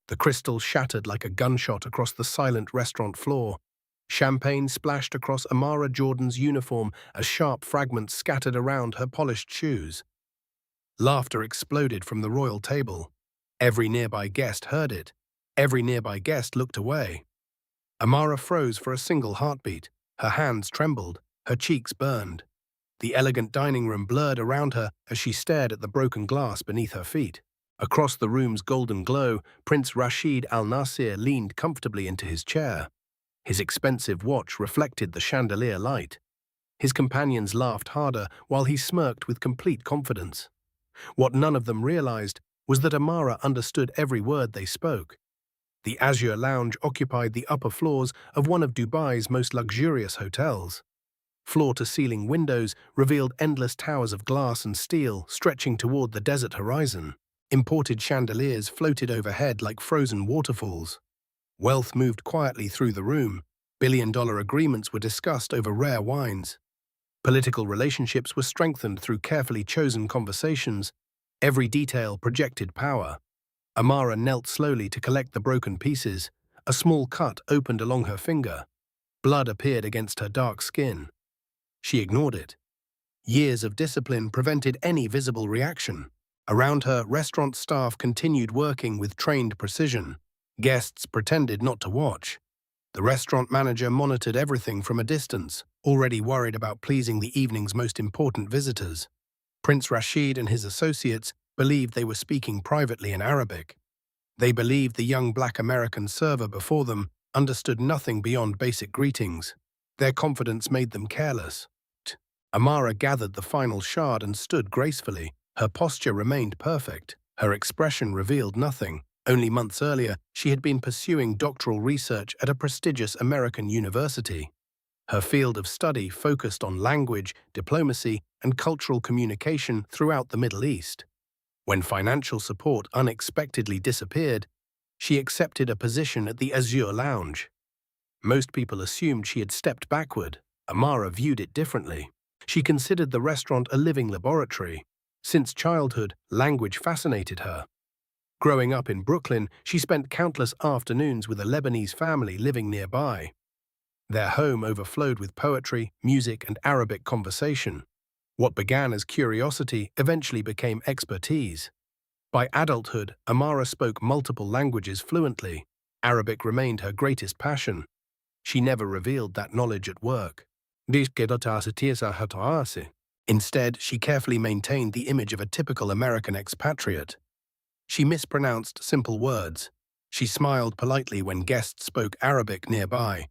The crystal shattered like a gunshot across the silent restaurant floor. Champagne splashed across Amara Jordan's uniform as sharp fragments scattered around her polished shoes. Laughter exploded from the royal table. Every nearby guest heard it. Every nearby guest looked away. Amara froze for a single heartbeat. Her hands trembled. Her cheeks burned. The elegant dining room blurred around her as she stared at the broken glass beneath her feet. Across the room's golden glow, Prince Rashid Al Nasir leaned comfortably into his chair. His expensive watch reflected the chandelier light. His companions laughed harder while he smirked with complete confidence. What none of them realized was that Amara understood every word they spoke. The Azure Lounge occupied the upper floors of one of Dubai's most luxurious hotels. Floor-to-ceiling windows revealed endless towers of glass and steel stretching toward the desert horizon. Imported chandeliers floated overhead like frozen waterfalls. Wealth moved quietly through the room. Billion-dollar agreements were discussed over rare wines. Political relationships were strengthened through carefully chosen conversations. Every detail projected power. Amara knelt slowly to collect the broken pieces. A small cut opened along her finger. Blood appeared against her dark skin. She ignored it. Years of discipline prevented any visible reaction. Around her, restaurant staff continued working with trained precision. Guests pretended not to watch. The restaurant manager monitored everything from a distance, already worried about pleasing the evening's most important visitors. Prince Rashid and his associates believed they were speaking privately in Arabic. They believed the young black American server before them understood nothing beyond basic greetings. Their confidence made them careless. Amara gathered the final shard and stood gracefully. Her posture remained perfect. Her expression revealed nothing. Only months earlier, she had been pursuing doctoral research at a prestigious American university. Her field of study focused on language, diplomacy, and cultural communication throughout the Middle East. When financial support unexpectedly disappeared, she accepted a position at the Azure Lounge. Most people assumed she had stepped backward. Amara viewed it differently. She considered the restaurant a living laboratory. Since childhood, language fascinated her. Growing up in Brooklyn, she spent countless afternoons with a Lebanese family living nearby. Their home overflowed with poetry, music, and Arabic conversation. What began as curiosity eventually became expertise. By adulthood, Amara spoke multiple languages fluently. Arabic remained her greatest passion. She never revealed that knowledge at work. Instead, she carefully maintained the image of a typical American expatriate. She mispronounced simple words. She smiled politely when guests spoke Arabic nearby.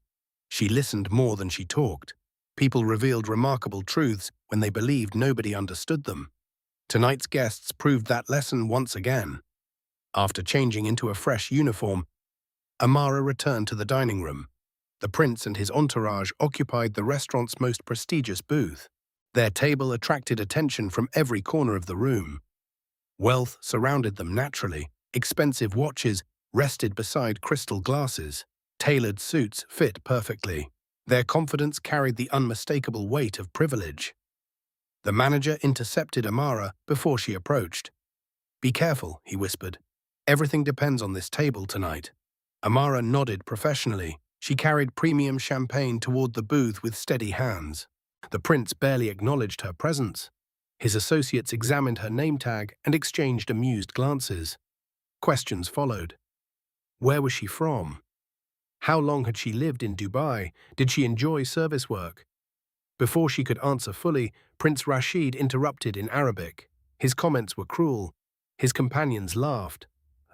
She listened more than she talked. People revealed remarkable truths when they believed nobody understood them. Tonight's guests proved that lesson once again. After changing into a fresh uniform, Amara returned to the dining room. The prince and his entourage occupied the restaurant's most prestigious booth. Their table attracted attention from every corner of the room. Wealth surrounded them naturally. Expensive watches rested beside crystal glasses. Tailored suits fit perfectly. Their confidence carried the unmistakable weight of privilege. The manager intercepted Amara before she approached. "Be careful," he whispered. "Everything depends on this table tonight." Amara nodded professionally. She carried premium champagne toward the booth with steady hands. The prince barely acknowledged her presence. His associates examined her name tag and exchanged amused glances. Questions followed. Where was she from? How long had she lived in Dubai? Did she enjoy service work? Before she could answer fully, Prince Rashid interrupted in Arabic. His comments were cruel. His companions laughed.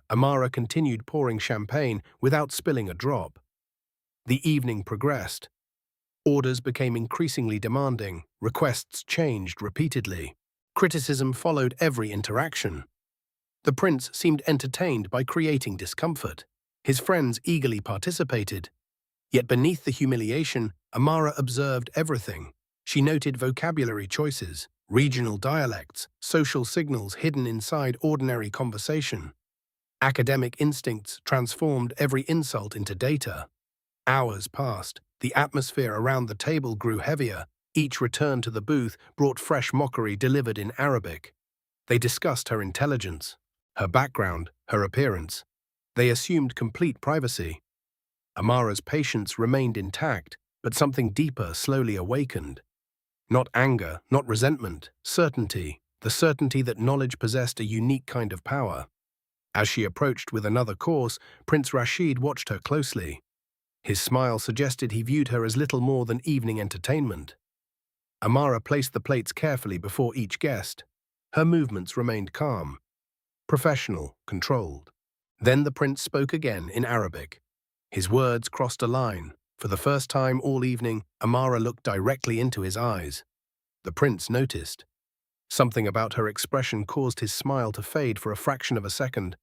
Amara continued pouring champagne without spilling a drop. The evening progressed. Orders became increasingly demanding. Requests changed repeatedly. Criticism followed every interaction. The prince seemed entertained by creating discomfort. His friends eagerly participated. Yet beneath the humiliation, Amara observed everything. She noted vocabulary choices, regional dialects, social signals hidden inside ordinary conversation. Academic instincts transformed every insult into data. Hours passed. The atmosphere around the table grew heavier. Each return to the booth brought fresh mockery delivered in Arabic. They discussed her intelligence, her background, her appearance. They assumed complete privacy. Amara's patience remained intact, but something deeper slowly awakened. Not anger, not resentment, certainty, the certainty that knowledge possessed a unique kind of power. As she approached with another course, Prince Rashid watched her closely. His smile suggested he viewed her as little more than evening entertainment. Amara placed the plates carefully before each guest. Her movements remained calm, professional, controlled. Then the prince spoke again in Arabic. His words crossed a line. For the first time all evening, Amara looked directly into his eyes. The prince noticed. Something about her expression caused his smile to fade for a fraction of a second.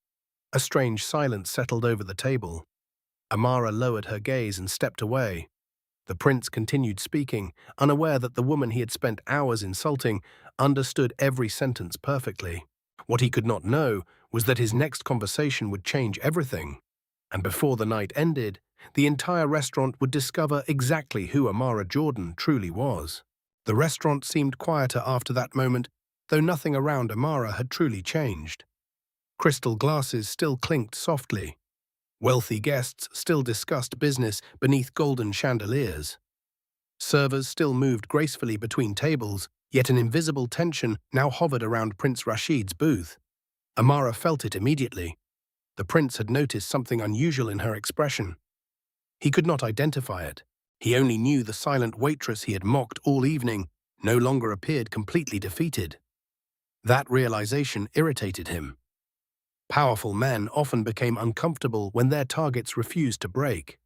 A strange silence settled over the table. Amara lowered her gaze and stepped away. The prince continued speaking, unaware that the woman he had spent hours insulting understood every sentence perfectly. What he could not know was that his next conversation would change everything. And before the night ended, the entire restaurant would discover exactly who Amara Jordan truly was. The restaurant seemed quieter after that moment, though nothing around Amara had truly changed. Crystal glasses still clinked softly. Wealthy guests still discussed business beneath golden chandeliers. Servers still moved gracefully between tables, yet an invisible tension now hovered around Prince Rashid's booth. Amara felt it immediately. The prince had noticed something unusual in her expression. He could not identify it. He only knew the silent waitress he had mocked all evening no longer appeared completely defeated. That realization irritated him. Powerful men often became uncomfortable when their targets refused to break.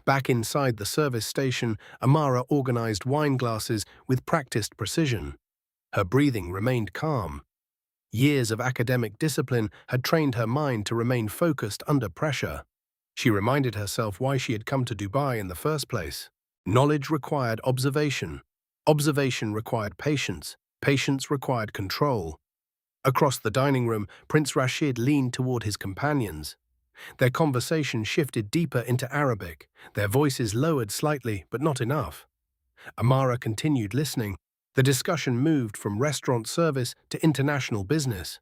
Back inside the service station, Amara organized wine glasses with practiced precision. Her breathing remained calm. Years of academic discipline had trained her mind to remain focused under pressure. She reminded herself why she had come to Dubai in the first place. Knowledge required observation. Observation required patience. Patience required control. Across the dining room, Prince Rashid leaned toward his companions. Their conversation shifted deeper into Arabic, their voices lowered slightly, but not enough. Amara continued listening. The discussion moved from restaurant service to international business.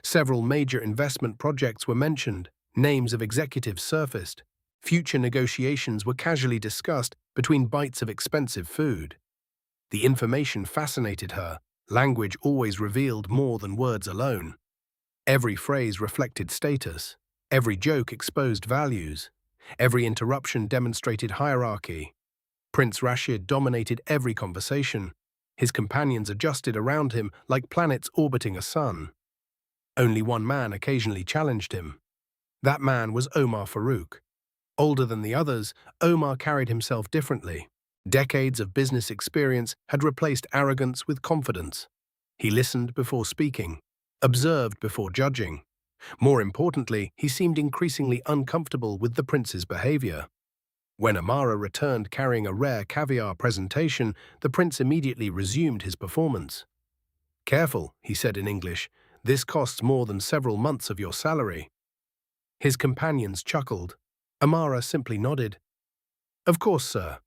Several major investment projects were mentioned, names of executives surfaced. Future negotiations were casually discussed between bites of expensive food. The information fascinated her. Language always revealed more than words alone. Every phrase reflected status. Every joke exposed values. Every interruption demonstrated hierarchy. Prince Rashid dominated every conversation. His companions adjusted around him like planets orbiting a sun. Only one man occasionally challenged him. That man was Omar Farouk. Older than the others, Omar carried himself differently. Decades of business experience had replaced arrogance with confidence. He listened before speaking, observed before judging. More importantly, he seemed increasingly uncomfortable with the prince's behavior. When Amara returned carrying a rare caviar presentation, the prince immediately resumed his performance. "Careful," he said in English, "this costs more than several months of your salary." His companions chuckled. Amara simply nodded. "Of course, sir."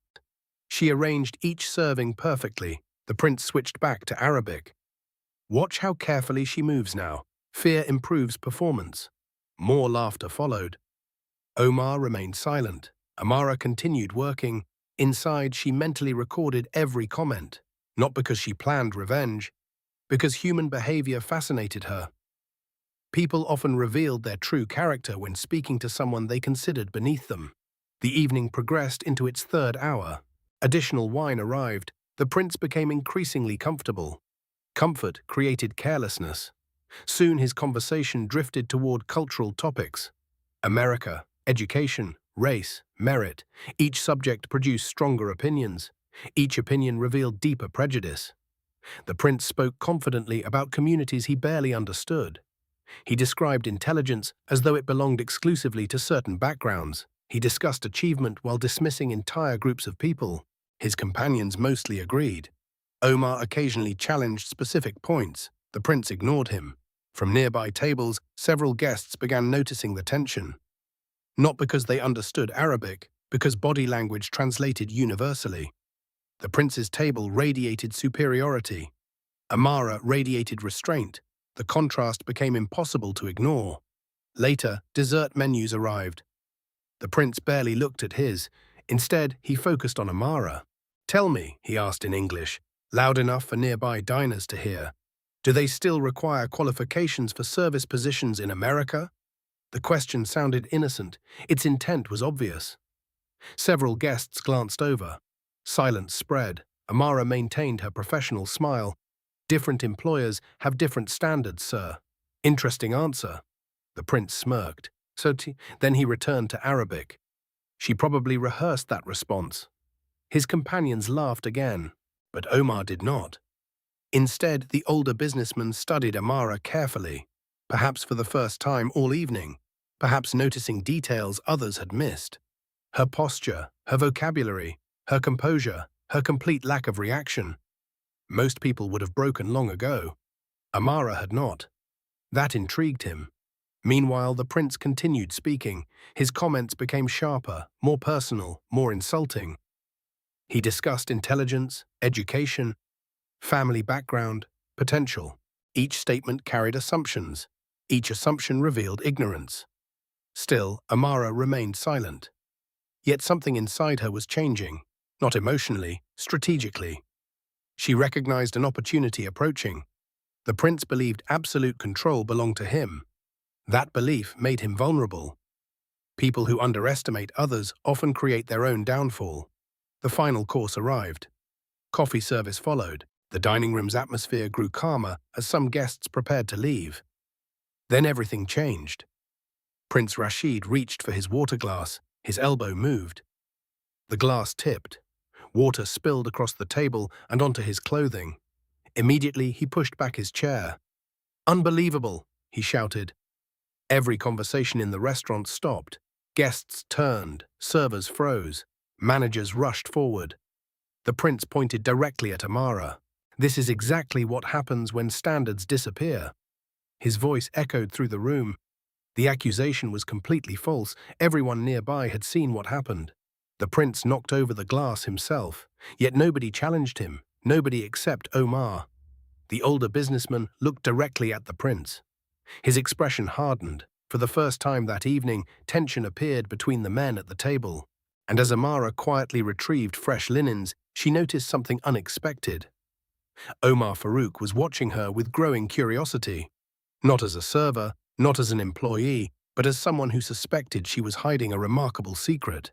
She arranged each serving perfectly. The prince switched back to Arabic. "Watch how carefully she moves now. Fear improves performance." More laughter followed. Omar remained silent. Amara continued working. Inside, she mentally recorded every comment, not because she planned revenge, because human behavior fascinated her. People often revealed their true character when speaking to someone they considered beneath them. The evening progressed into its third hour. Additional wine arrived. The prince became increasingly comfortable. Comfort created carelessness. Soon his conversation drifted toward cultural topics. America, education, race, merit. Each subject produced stronger opinions. Each opinion revealed deeper prejudice. The prince spoke confidently about communities he barely understood. He described intelligence as though it belonged exclusively to certain backgrounds. He discussed achievement while dismissing entire groups of people. His companions mostly agreed. Omar occasionally challenged specific points. The prince ignored him. From nearby tables, several guests began noticing the tension. Not because they understood Arabic, because body language translated universally. The prince's table radiated superiority. Amara radiated restraint. The contrast became impossible to ignore. Later, dessert menus arrived. The prince barely looked at his. Instead, he focused on Amara. "Tell me," he asked in English, loud enough for nearby diners to hear, "do they still require qualifications for service positions in America?" The question sounded innocent. Its intent was obvious. Several guests glanced over. Silence spread. Amara maintained her professional smile. "Different employers have different standards, sir." "Interesting answer." The prince smirked. Then he returned to Arabic. She probably rehearsed that response. His companions laughed again, but Omar did not. Instead, the older businessman studied Amara carefully, perhaps for the first time all evening, perhaps noticing details others had missed. Her posture, her vocabulary, her composure, her complete lack of reaction. Most people would have broken long ago. Amara had not. That intrigued him. Meanwhile, the prince continued speaking. His comments became sharper, more personal, more insulting. He discussed intelligence, education, family background, potential. Each statement carried assumptions. Each assumption revealed ignorance. Still, Amara remained silent. Yet something inside her was changing, not emotionally, strategically. She recognized an opportunity approaching. The prince believed absolute control belonged to him. That belief made him vulnerable. People who underestimate others often create their own downfall. The final course arrived. Coffee service followed. The dining room's atmosphere grew calmer as some guests prepared to leave. Then everything changed. Prince Rashid reached for his water glass. His elbow moved. The glass tipped. Water spilled across the table and onto his clothing. Immediately, he pushed back his chair. "Unbelievable!" he shouted. Every conversation in the restaurant stopped. Guests turned, servers froze, managers rushed forward. The prince pointed directly at Amara. "This is exactly what happens when standards disappear." His voice echoed through the room. The accusation was completely false. Everyone nearby had seen what happened. The prince knocked over the glass himself, yet nobody challenged him, nobody except Omar. The older businessman looked directly at the prince. His expression hardened. For the first time that evening, tension appeared between the men at the table. And as Amara quietly retrieved fresh linens, she noticed something unexpected. Omar Farouk was watching her with growing curiosity. Not as a server, not as an employee, but as someone who suspected she was hiding a remarkable secret.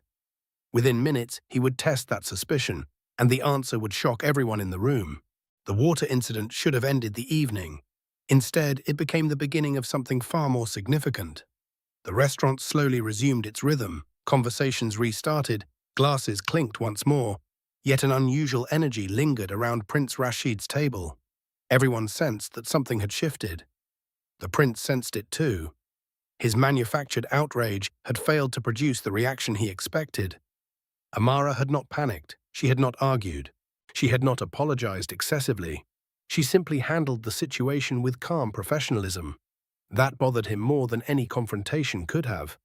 Within minutes, he would test that suspicion, and the answer would shock everyone in the room. The water incident should have ended the evening. Instead, it became the beginning of something far more significant. The restaurant slowly resumed its rhythm, conversations restarted, glasses clinked once more, yet an unusual energy lingered around Prince Rashid's table. Everyone sensed that something had shifted. The prince sensed it too. His manufactured outrage had failed to produce the reaction he expected. Amara had not panicked, she had not argued, she had not apologized excessively. She simply handled the situation with calm professionalism. That bothered him more than any confrontation could have.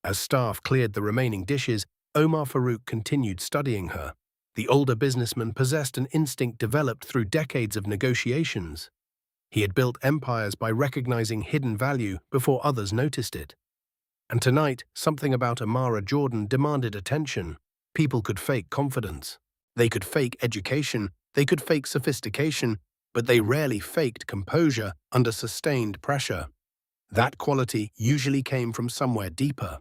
As staff cleared the remaining dishes, Omar Farouk continued studying her. The older businessman possessed an instinct developed through decades of negotiations. He had built empires by recognizing hidden value before others noticed it. And tonight, something about Amara Jordan demanded attention. People could fake confidence. They could fake education. They could fake sophistication, but they rarely faked composure under sustained pressure. That quality usually came from somewhere deeper.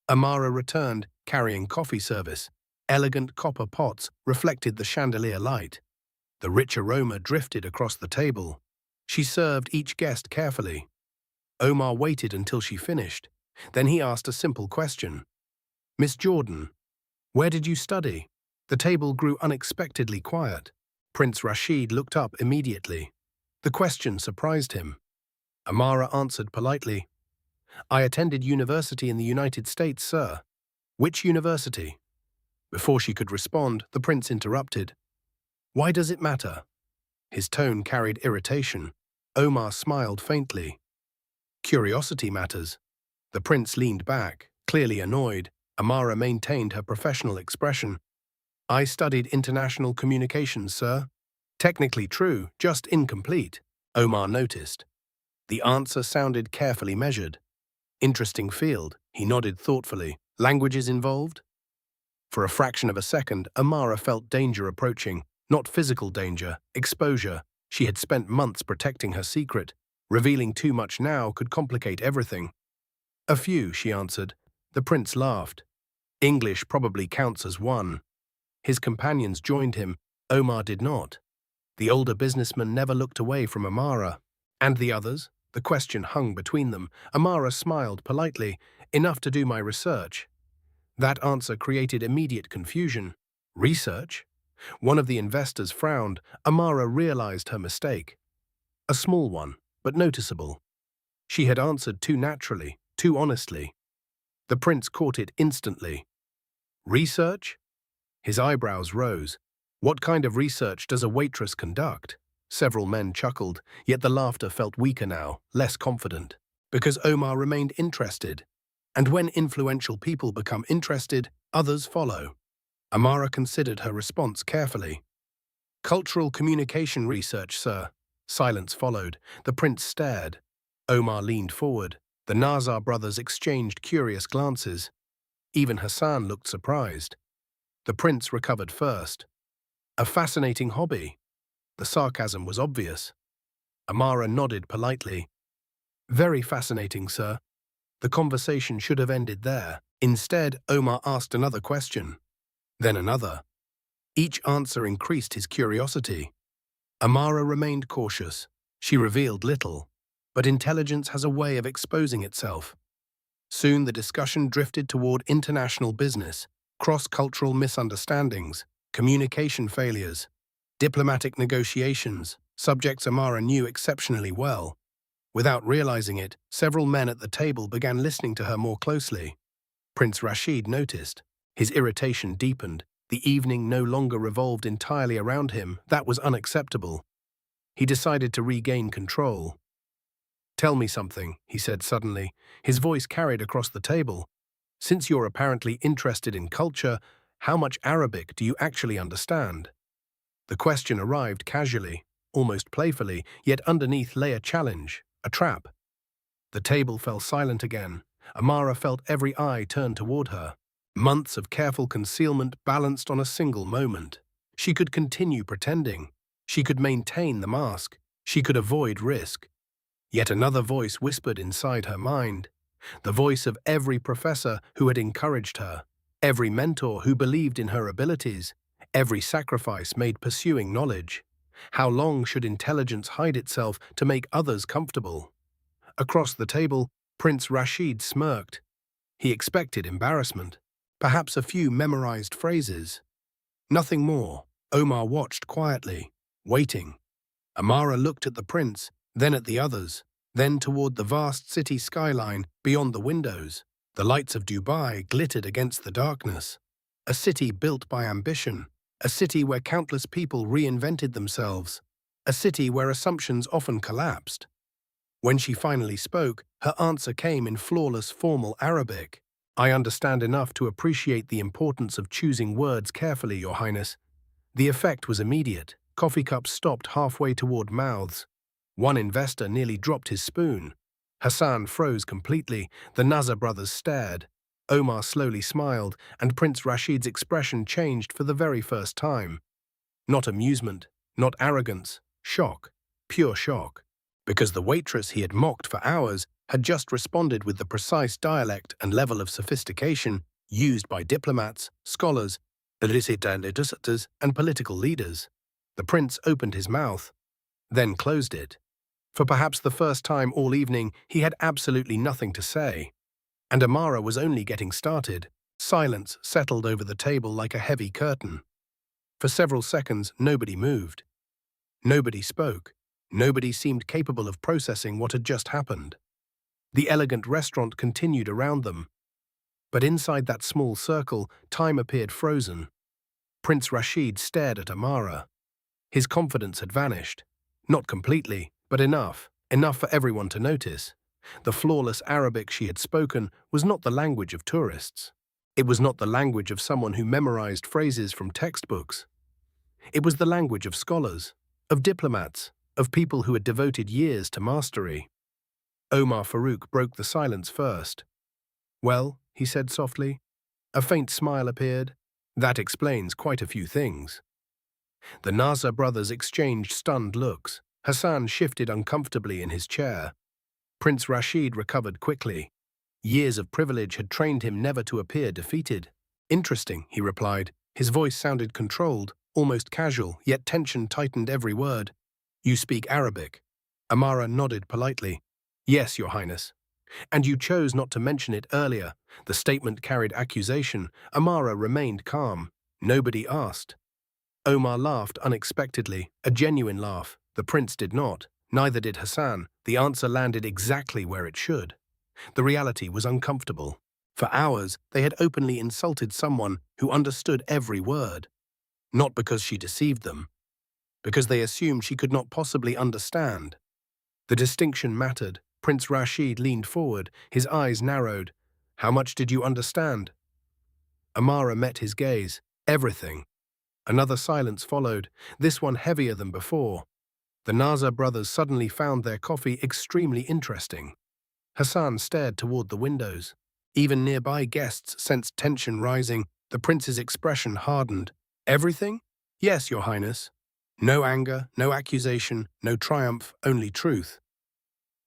Amara returned, carrying coffee service. Elegant copper pots reflected the chandelier light. The rich aroma drifted across the table. She served each guest carefully. Omar waited until she finished. Then he asked a simple question. "Miss Jordan, where did you study?" The table grew unexpectedly quiet. Prince Rashid looked up immediately. The question surprised him. Amara answered politely, "I attended university in the United States, sir." "Which university?" Before she could respond, the prince interrupted. "Why does it matter?" His tone carried irritation. Omar smiled faintly. "Curiosity matters." The prince leaned back, clearly annoyed. Amara maintained her professional expression. "I studied international communications, sir." "Technically true, just incomplete," Omar noticed. The answer sounded carefully measured. Interesting field, he nodded thoughtfully. Languages involved? For a fraction of a second, Amara felt danger approaching. Not physical danger, exposure. She had spent months protecting her secret. Revealing too much now could complicate everything. A few, she answered. The prince laughed. English probably counts as one. His companions joined him. Omar did not. The older businessman never looked away from Amara. And the others? The question hung between them. Amara smiled politely. Enough to do my research. That answer created immediate confusion. Research? One of the investors frowned. Amara realized her mistake. A small one, but noticeable. She had answered too naturally, too honestly. The prince caught it instantly. Research? His eyebrows rose. What kind of research does a waitress conduct? Several men chuckled, yet the laughter felt weaker now, less confident. Because Omar remained interested. And when influential people become interested, others follow. Amara considered her response carefully. Cultural communication research, sir. Silence followed. The prince stared. Omar leaned forward. The Nazar brothers exchanged curious glances. Even Hassan looked surprised. The prince recovered first. A fascinating hobby. The sarcasm was obvious. Amara nodded politely. Very fascinating, sir. The conversation should have ended there. Instead, Omar asked another question. Then another. Each answer increased his curiosity. Amara remained cautious. She revealed little. But intelligence has a way of exposing itself. Soon the discussion drifted toward international business, cross-cultural misunderstandings, communication failures, diplomatic negotiations, subjects Amara knew exceptionally well. Without realizing it, several men at the table began listening to her more closely. Prince Rashid noticed. His irritation deepened. The evening no longer revolved entirely around him. That was unacceptable. He decided to regain control. Tell me something, he said suddenly. His voice carried across the table. Since you're apparently interested in culture, how much Arabic do you actually understand? The question arrived casually, almost playfully, yet underneath lay a challenge, a trap. The table fell silent again. Amara felt every eye turn toward her. Months of careful concealment balanced on a single moment. She could continue pretending. She could maintain the mask. She could avoid risk. Yet another voice whispered inside her mind. The voice of every professor who had encouraged her. Every mentor who believed in her abilities. Every sacrifice made pursuing knowledge. How long should intelligence hide itself to make others comfortable? Across the table, Prince Rashid smirked. He expected embarrassment. Perhaps a few memorized phrases. Nothing more. Omar watched quietly, waiting. Amara looked at the prince, then at the others, then toward the vast city skyline beyond the windows. The lights of Dubai glittered against the darkness. A city built by ambition. A city where countless people reinvented themselves. A city where assumptions often collapsed. When she finally spoke, her answer came in flawless formal Arabic. I understand enough to appreciate the importance of choosing words carefully, Your Highness. The effect was immediate. Coffee cups stopped halfway toward mouths. One investor nearly dropped his spoon. Hassan froze completely. The Nazar brothers stared. Omar slowly smiled, and Prince Rashid's expression changed for the very first time. Not amusement, not arrogance, shock, pure shock. Because the waitress he had mocked for hours had just responded with the precise dialect and level of sophistication used by diplomats, scholars, legislators, and political leaders. The prince opened his mouth, then closed it. For perhaps the first time all evening, he had absolutely nothing to say. And Amara was only getting started. Silence settled over the table like a heavy curtain. For several seconds, nobody moved. Nobody spoke. Nobody seemed capable of processing what had just happened. The elegant restaurant continued around them. But inside that small circle, time appeared frozen. Prince Rashid stared at Amara. His confidence had vanished. Not completely, but enough for everyone to notice. The flawless Arabic she had spoken was not the language of tourists. It was not the language of someone who memorized phrases from textbooks. It was the language of scholars, of diplomats, of people who had devoted years to mastery. Omar Farouk broke the silence first. "Well," he said softly. A faint smile appeared. "That explains quite a few things." The Nasser brothers exchanged stunned looks. Hassan shifted uncomfortably in his chair. Prince Rashid recovered quickly. Years of privilege had trained him never to appear defeated. "Interesting," he replied. His voice sounded controlled, almost casual, yet tension tightened every word. "You speak Arabic?" Amara nodded politely. "Yes, Your Highness." "And you chose not to mention it earlier." The statement carried accusation. Amara remained calm. Nobody asked. Omar laughed unexpectedly, a genuine laugh. The prince did not. Neither did Hassan. The answer landed exactly where it should. The reality was uncomfortable. For hours, they had openly insulted someone who understood every word. Not because she deceived them, because they assumed she could not possibly understand. The distinction mattered. Prince Rashid leaned forward, his eyes narrowed. "How much did you understand?" Amara met his gaze. "Everything." Another silence followed, this one heavier than before. The Nasser brothers suddenly found their coffee extremely interesting. Hassan stared toward the windows. Even nearby guests sensed tension rising. The prince's expression hardened. "Everything?" "Yes, Your Highness." No anger, no accusation, no triumph, only truth.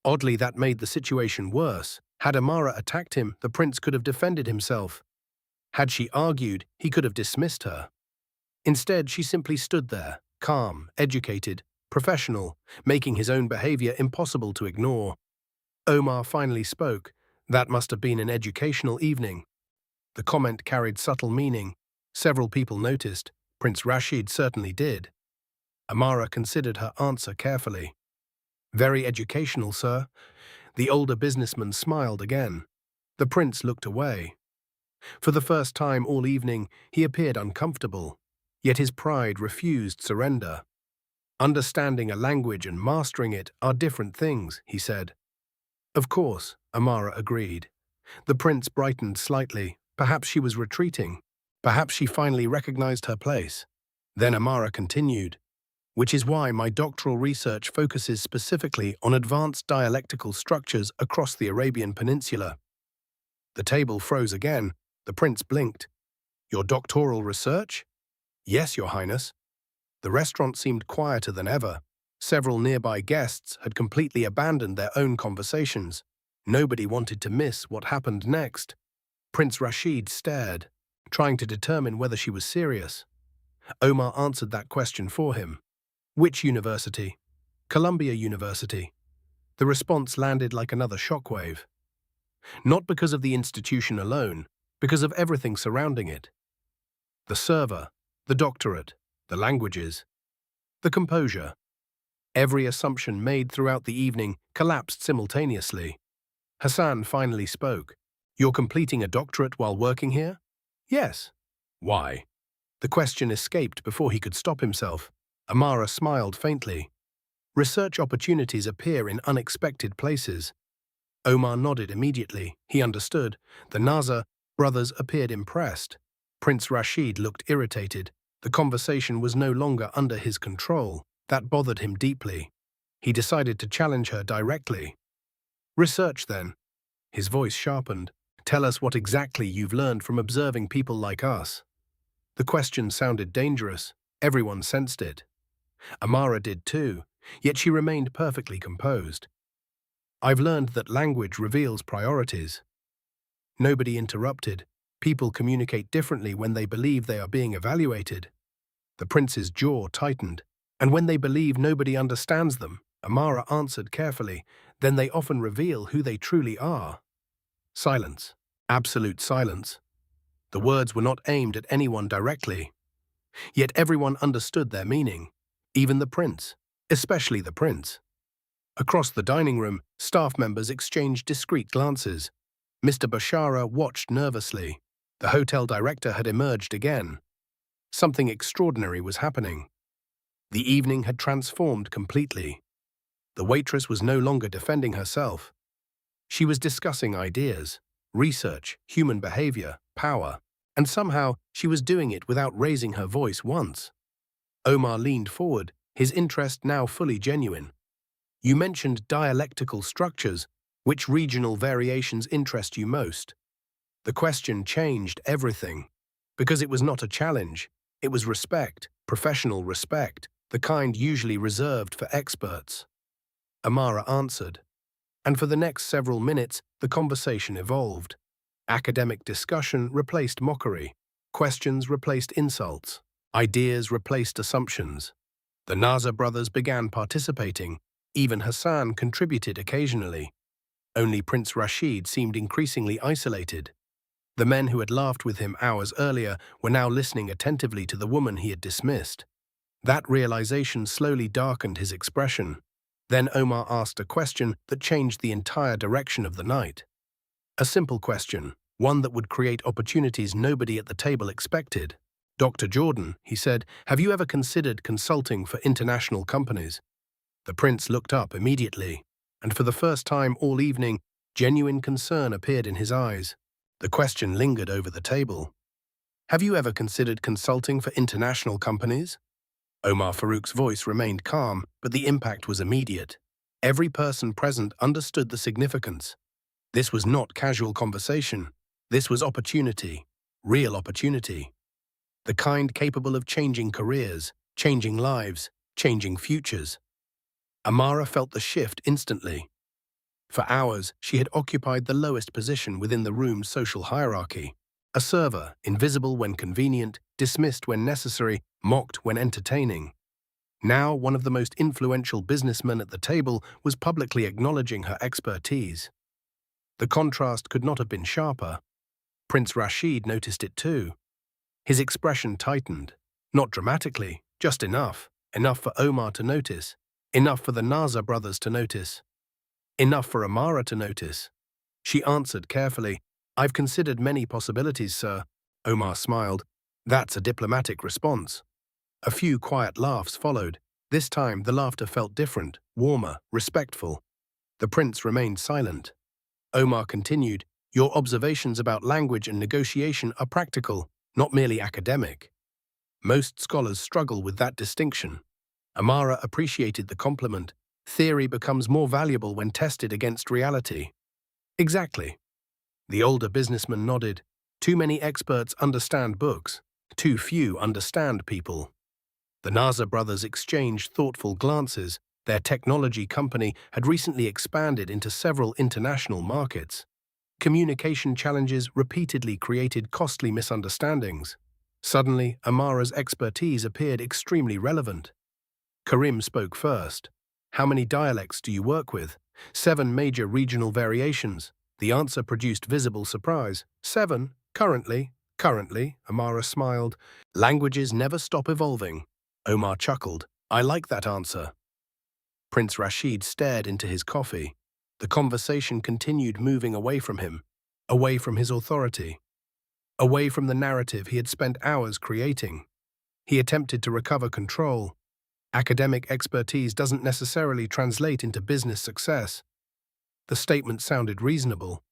Oddly, that made the situation worse. Had Amara attacked him, the prince could have defended himself. Had she argued, he could have dismissed her. Instead, she simply stood there, calm, educated, professional, making his own behavior impossible to ignore. Omar finally spoke. "That must have been an educational evening." The comment carried subtle meaning. Several people noticed. Prince Rashid certainly did. Amara considered her answer carefully. "Very educational, sir." The older businessman smiled again. The prince looked away. For the first time all evening, he appeared uncomfortable. Yet his pride refused surrender. "Understanding a language and mastering it are different things," he said. "Of course," Amara agreed. The prince brightened slightly. Perhaps she was retreating. Perhaps she finally recognized her place. Then Amara continued, "Which is why my doctoral research focuses specifically on advanced dialectical structures across the Arabian Peninsula." The table froze again. The prince blinked. "Your doctoral research?" "Yes, Your Highness." The restaurant seemed quieter than ever. Several nearby guests had completely abandoned their own conversations. Nobody wanted to miss what happened next. Prince Rashid stared, trying to determine whether she was serious. Omar answered that question for him. "Which university?" "Columbia University." The response landed like another shockwave. Not because of the institution alone, because of everything surrounding it. The server, the doctorate, the languages, the composure. Every assumption made throughout the evening collapsed simultaneously. Hassan finally spoke. "You're completing a doctorate while working here?" "Yes." "Why?" The question escaped before he could stop himself. Amara smiled faintly. "Research opportunities appear in unexpected places." Omar nodded immediately. He understood. The Nasser brothers appeared impressed. Prince Rashid looked irritated. The conversation was no longer under his control. That bothered him deeply. He decided to challenge her directly. "Research, then." His voice sharpened. "Tell us what exactly you've learned from observing people like us." The question sounded dangerous. Everyone sensed it. Amara did too, yet she remained perfectly composed. "I've learned that language reveals priorities." Nobody interrupted. People communicate differently when they believe they are being evaluated. The prince's jaw tightened. "And when they believe nobody understands them," Amara answered carefully, "then they often reveal who they truly are." Silence. Absolute silence. The words were not aimed at anyone directly. Yet everyone understood their meaning. Even the prince. Especially the prince. Across the dining room, staff members exchanged discreet glances. Mr. Bashara watched nervously. The hotel director had emerged again. Something extraordinary was happening. The evening had transformed completely. The waitress was no longer defending herself. She was discussing ideas, research, human behavior, power, and somehow she was doing it without raising her voice once. Omar leaned forward, his interest now fully genuine. "You mentioned dialectical structures. Which regional variations interest you most? The question changed everything. Because it was not a challenge, it was respect, professional respect, the kind usually reserved for experts. Amara answered, and for the next several minutes, the conversation evolved. Academic discussion replaced mockery. Questions replaced insults. Ideas replaced assumptions. The Naza brothers began participating. Even Hassan contributed occasionally. Only Prince Rashid seemed increasingly isolated. The men who had laughed with him hours earlier were now listening attentively to the woman he had dismissed. That realization slowly darkened his expression. Then Omar asked a question that changed the entire direction of the night. A simple question, one that would create opportunities nobody at the table expected. "Dr. Jordan," he said, "have you ever considered consulting for international companies?" The prince looked up immediately, and for the first time all evening, genuine concern appeared in his eyes. The question lingered over the table. "Have you ever considered consulting for international companies?" Omar Farouk's voice remained calm, but the impact was immediate. Every person present understood the significance. This was not casual conversation. This was opportunity, real opportunity. The kind capable of changing careers, changing lives, changing futures. Amara felt the shift instantly. For hours, she had occupied the lowest position within the room's social hierarchy. A server, invisible when convenient, dismissed when necessary, mocked when entertaining. Now, one of the most influential businessmen at the table was publicly acknowledging her expertise. The contrast could not have been sharper. Prince Rashid noticed it too. His expression tightened, not dramatically, just enough for Omar to notice, enough for the Naza brothers to notice, enough for Amara to notice. She answered carefully, "I've considered many possibilities, sir." Omar smiled. "That's a diplomatic response." A few quiet laughs followed. This time the laughter felt different, warmer, respectful. The prince remained silent. Omar continued, "Your observations about language and negotiation are practical, not merely academic. Most scholars struggle with that distinction." Amara appreciated the compliment. Theory becomes more valuable when tested against reality. "Exactly." The older businessman nodded. "Too many experts understand books. Too few understand people." The Naza brothers exchanged thoughtful glances. Their technology company had recently expanded into several international markets. Communication challenges repeatedly created costly misunderstandings. Suddenly, Amara's expertise appeared extremely relevant. Karim spoke first. "How many dialects do you work with?" "7 major regional variations." The answer produced visible surprise. "7, currently." "Currently," Amara smiled. "Languages never stop evolving." Omar chuckled. "I like that answer." Prince Rashid stared into his coffee. The conversation continued moving away from him, away from his authority, away from the narrative he had spent hours creating. He attempted to recover control. Academic expertise doesn't necessarily translate into business success. The statement sounded reasonable,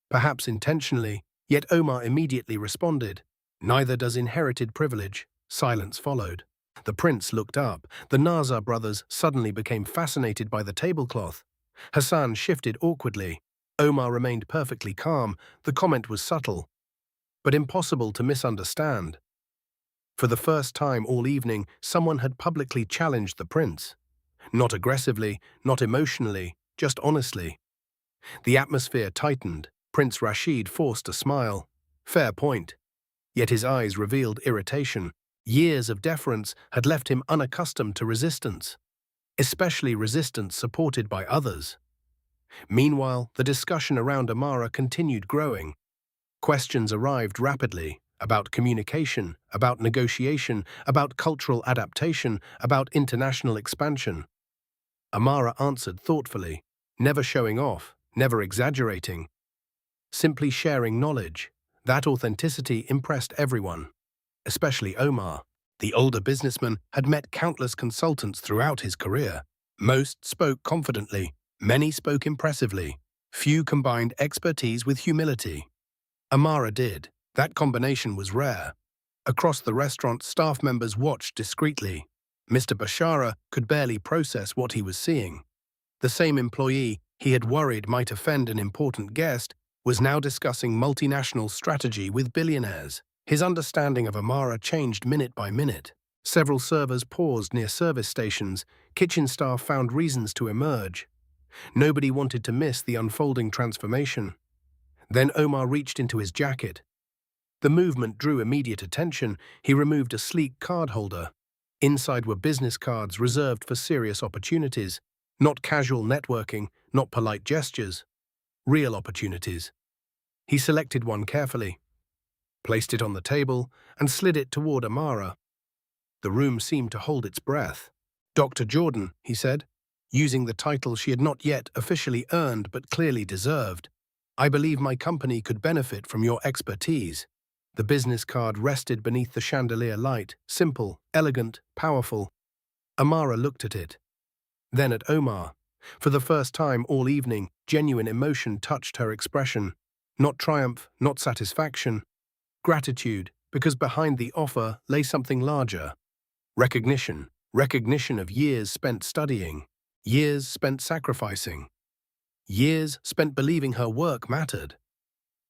perhaps intentionally, yet Omar immediately responded, "Neither does inherited privilege." Silence followed. The prince looked up. The Naza brothers suddenly became fascinated by the tablecloth. Hassan shifted awkwardly. Omar remained perfectly calm. The comment was subtle, but impossible to misunderstand. For the first time all evening, someone had publicly challenged the prince. Not aggressively, not emotionally, just honestly. The atmosphere tightened. Prince Rashid forced a smile. Fair point. Yet his eyes revealed irritation. Years of deference had left him unaccustomed to resistance, especially resistance supported by others. Meanwhile, the discussion around Amara continued growing. Questions arrived rapidly about communication, about negotiation, about cultural adaptation, about international expansion. Amara answered thoughtfully, never showing off, never exaggerating, simply sharing knowledge. That authenticity impressed everyone, especially Omar. The older businessman had met countless consultants throughout his career. Most spoke confidently, many spoke impressively. Few combined expertise with humility. Amara did. That combination was rare. Across the restaurant, staff members watched discreetly. Mr. Bashara could barely process what he was seeing. The same employee, he had worried might offend an important guest, was now discussing multinational strategy with billionaires. His understanding of Amara changed minute by minute. Several servers paused near service stations. Kitchen staff found reasons to emerge. Nobody wanted to miss the unfolding transformation. Then Omar reached into his jacket. The movement drew immediate attention. He removed a sleek card holder. Inside were business cards reserved for serious opportunities, not casual networking, not polite gestures, real opportunities. He selected one carefully, placed it on the table, and slid it toward Amara. The room seemed to hold its breath. "Dr. Jordan," he said, using the title she had not yet officially earned but clearly deserved, "I believe my company could benefit from your expertise." The business card rested beneath the chandelier light, simple, elegant, powerful. Amara looked at it, then at Omar. For the first time all evening, genuine emotion touched her expression. Not triumph, not satisfaction. Gratitude, because behind the offer lay something larger. Recognition. Recognition of years spent studying, years spent sacrificing, years spent believing her work mattered.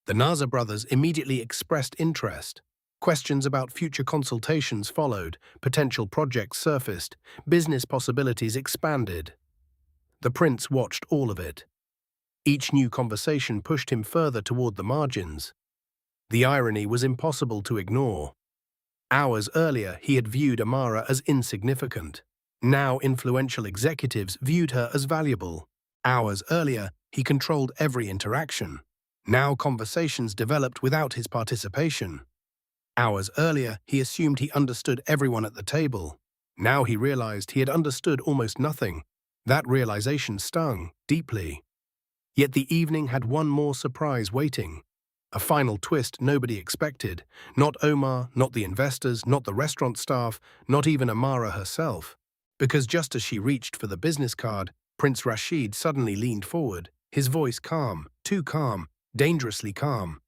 The Naza brothers immediately expressed interest. Questions about future consultations followed, potential projects surfaced, business possibilities expanded. The prince watched all of it. Each new conversation pushed him further toward the margins. The irony was impossible to ignore. Hours earlier, he had viewed Amara as insignificant. Now influential executives viewed her as valuable. Hours earlier, he controlled every interaction. Now conversations developed without his participation. Hours earlier, he assumed he understood everyone at the table. Now he realized he had understood almost nothing. That realization stung deeply. Yet the evening had one more surprise waiting. A final twist nobody expected. Not Omar, not the investors, not the restaurant staff, not even Amara herself. Because just as she reached for the business card, Prince Rashid suddenly leaned forward, his voice calm, too calm, dangerously calm.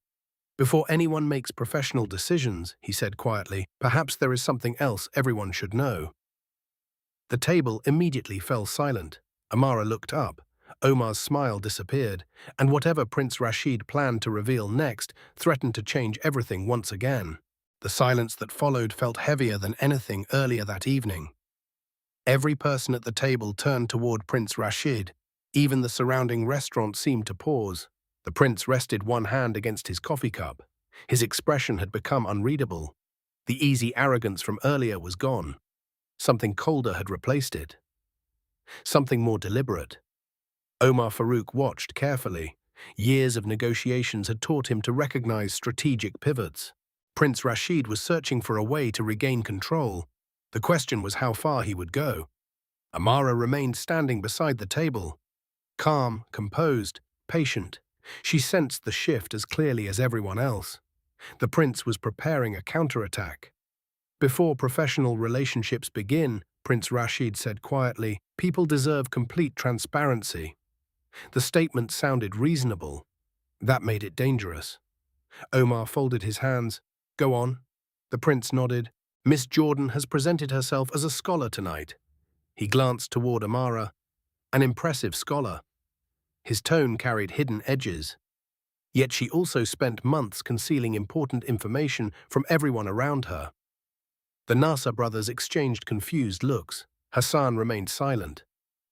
"Before anyone makes professional decisions," he said quietly, "perhaps there is something else everyone should know." The table immediately fell silent. Amara looked up. Omar's smile disappeared, and whatever Prince Rashid planned to reveal next threatened to change everything once again. The silence that followed felt heavier than anything earlier that evening. Every person at the table turned toward Prince Rashid. Even the surrounding restaurant seemed to pause. The prince rested one hand against his coffee cup. His expression had become unreadable. The easy arrogance from earlier was gone. Something colder had replaced it. Something more deliberate. Omar Farouk watched carefully. Years of negotiations had taught him to recognize strategic pivots. Prince Rashid was searching for a way to regain control. The question was how far he would go. Amara remained standing beside the table. Calm, composed, patient. She sensed the shift as clearly as everyone else. The prince was preparing a counterattack. "Before professional relationships begin," Prince Rashid said quietly, "people deserve complete transparency." The statement sounded reasonable. That made it dangerous. Omar folded his hands. "Go on." The prince nodded. "Miss Jordan has presented herself as a scholar tonight." He glanced toward Amara. "An impressive scholar." His tone carried hidden edges. Yet she also spent months concealing important information from everyone around her. The Nasser brothers exchanged confused looks. Hassan remained silent.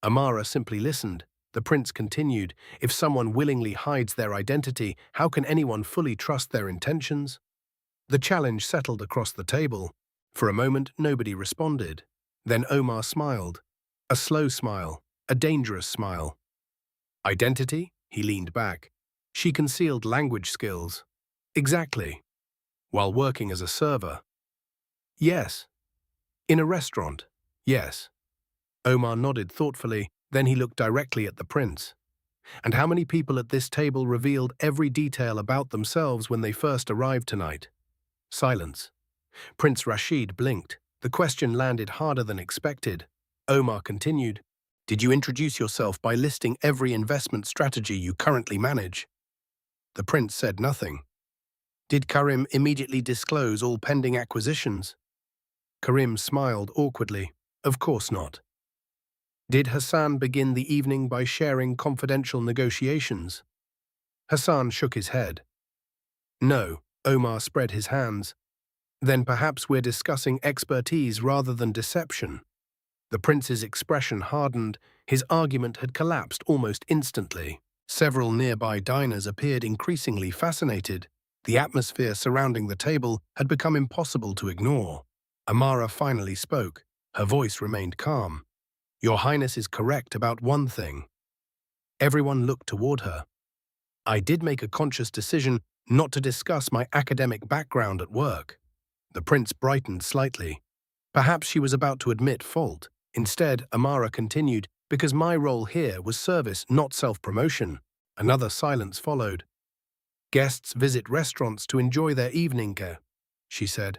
Amara simply listened. The prince continued, "If someone willingly hides their identity, how can anyone fully trust their intentions?" The challenge settled across the table. For a moment, nobody responded. Then Omar smiled. A slow smile, a dangerous smile. "Identity?" He leaned back. "She concealed language skills." "Exactly." "While working as a server?" "Yes." "In a restaurant?" "Yes." Omar nodded thoughtfully, then he looked directly at the prince. "And how many people at this table revealed every detail about themselves when they first arrived tonight?" Silence. Prince Rashid blinked. The question landed harder than expected. Omar continued, "Did you introduce yourself by listing every investment strategy you currently manage?" The prince said nothing. "Did Karim immediately disclose all pending acquisitions?" Karim smiled awkwardly. "Of course not." Did Hassan begin the evening by sharing confidential negotiations? Hassan shook his head. No, Omar spread his hands. Then perhaps we're discussing expertise rather than deception. The prince's expression hardened, his argument had collapsed almost instantly. Several nearby diners appeared increasingly fascinated. The atmosphere surrounding the table had become impossible to ignore. Amara finally spoke. Her voice remained calm. Your Highness is correct about one thing. Everyone looked toward her. I did make a conscious decision not to discuss my academic background at work. The prince brightened slightly. Perhaps she was about to admit fault. Instead, Amara continued, because my role here was service, not self-promotion. Another silence followed. Guests visit restaurants to enjoy their evening, she said.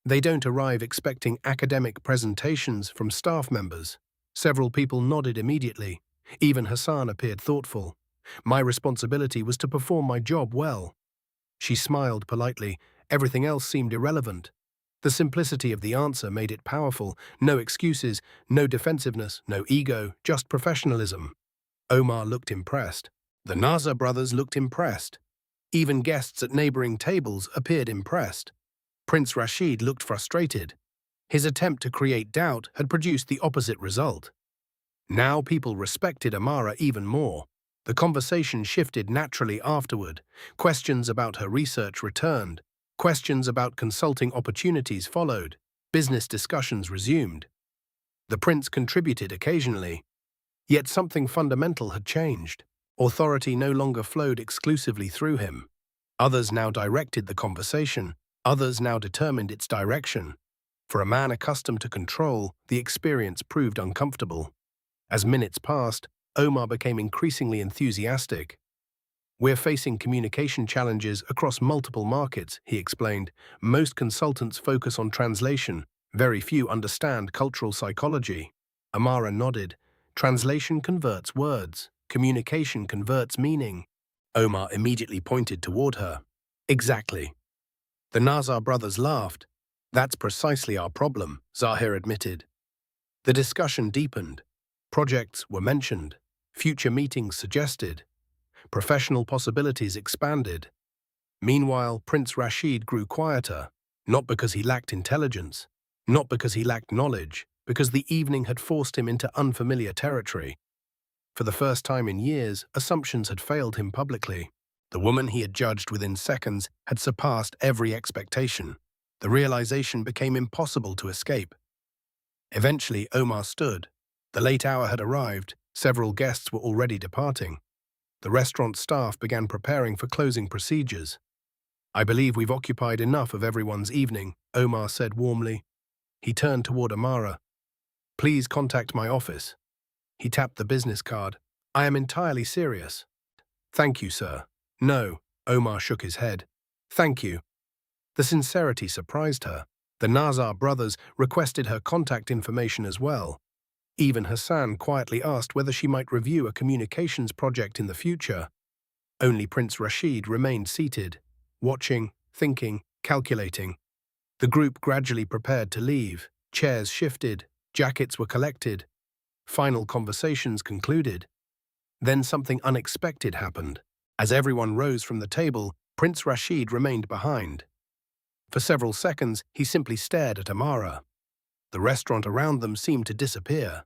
They don't arrive expecting academic presentations from staff members. Several people nodded immediately. Even Hassan appeared thoughtful. My responsibility was to perform my job well. She smiled politely. Everything else seemed irrelevant. The simplicity of the answer made it powerful. No excuses, no defensiveness, no ego, just professionalism. Omar looked impressed. The Nazar brothers looked impressed. Even guests at neighboring tables appeared impressed. Prince Rashid looked frustrated. His attempt to create doubt had produced the opposite result. Now people respected Amara even more. The conversation shifted naturally afterward. Questions about her research returned. Questions about consulting opportunities followed. Business discussions resumed. The prince contributed occasionally. Yet something fundamental had changed. Authority no longer flowed exclusively through him. Others now directed the conversation. Others now determined its direction. For a man accustomed to control, the experience proved uncomfortable. As minutes passed, Omar became increasingly enthusiastic. We're facing communication challenges across multiple markets, he explained. Most consultants focus on translation. Very few understand cultural psychology. Amara nodded. Translation converts words. Communication converts meaning. Omar immediately pointed toward her. Exactly. The Nazar brothers laughed. That's precisely our problem, Zahir admitted. The discussion deepened. Projects were mentioned. Future meetings suggested. Professional possibilities expanded. Meanwhile, Prince Rashid grew quieter, not because he lacked intelligence, not because he lacked knowledge, because the evening had forced him into unfamiliar territory. For the first time in years, assumptions had failed him publicly. The woman he had judged within seconds had surpassed every expectation. The realization became impossible to escape. Eventually, Omar stood. The late hour had arrived. Several guests were already departing. The restaurant staff began preparing for closing procedures. I believe we've occupied enough of everyone's evening, Omar said warmly. He turned toward Amara. Please contact my office. He tapped the business card. I am entirely serious. Thank you, sir. No, Omar shook his head. Thank you. The sincerity surprised her. The Nazar brothers requested her contact information as well. Even Hassan quietly asked whether she might review a communications project in the future. Only Prince Rashid remained seated, watching, thinking, calculating. The group gradually prepared to leave. Chairs shifted, jackets were collected. Final conversations concluded. Then something unexpected happened. As everyone rose from the table, Prince Rashid remained behind. For several seconds, he simply stared at Amara. The restaurant around them seemed to disappear.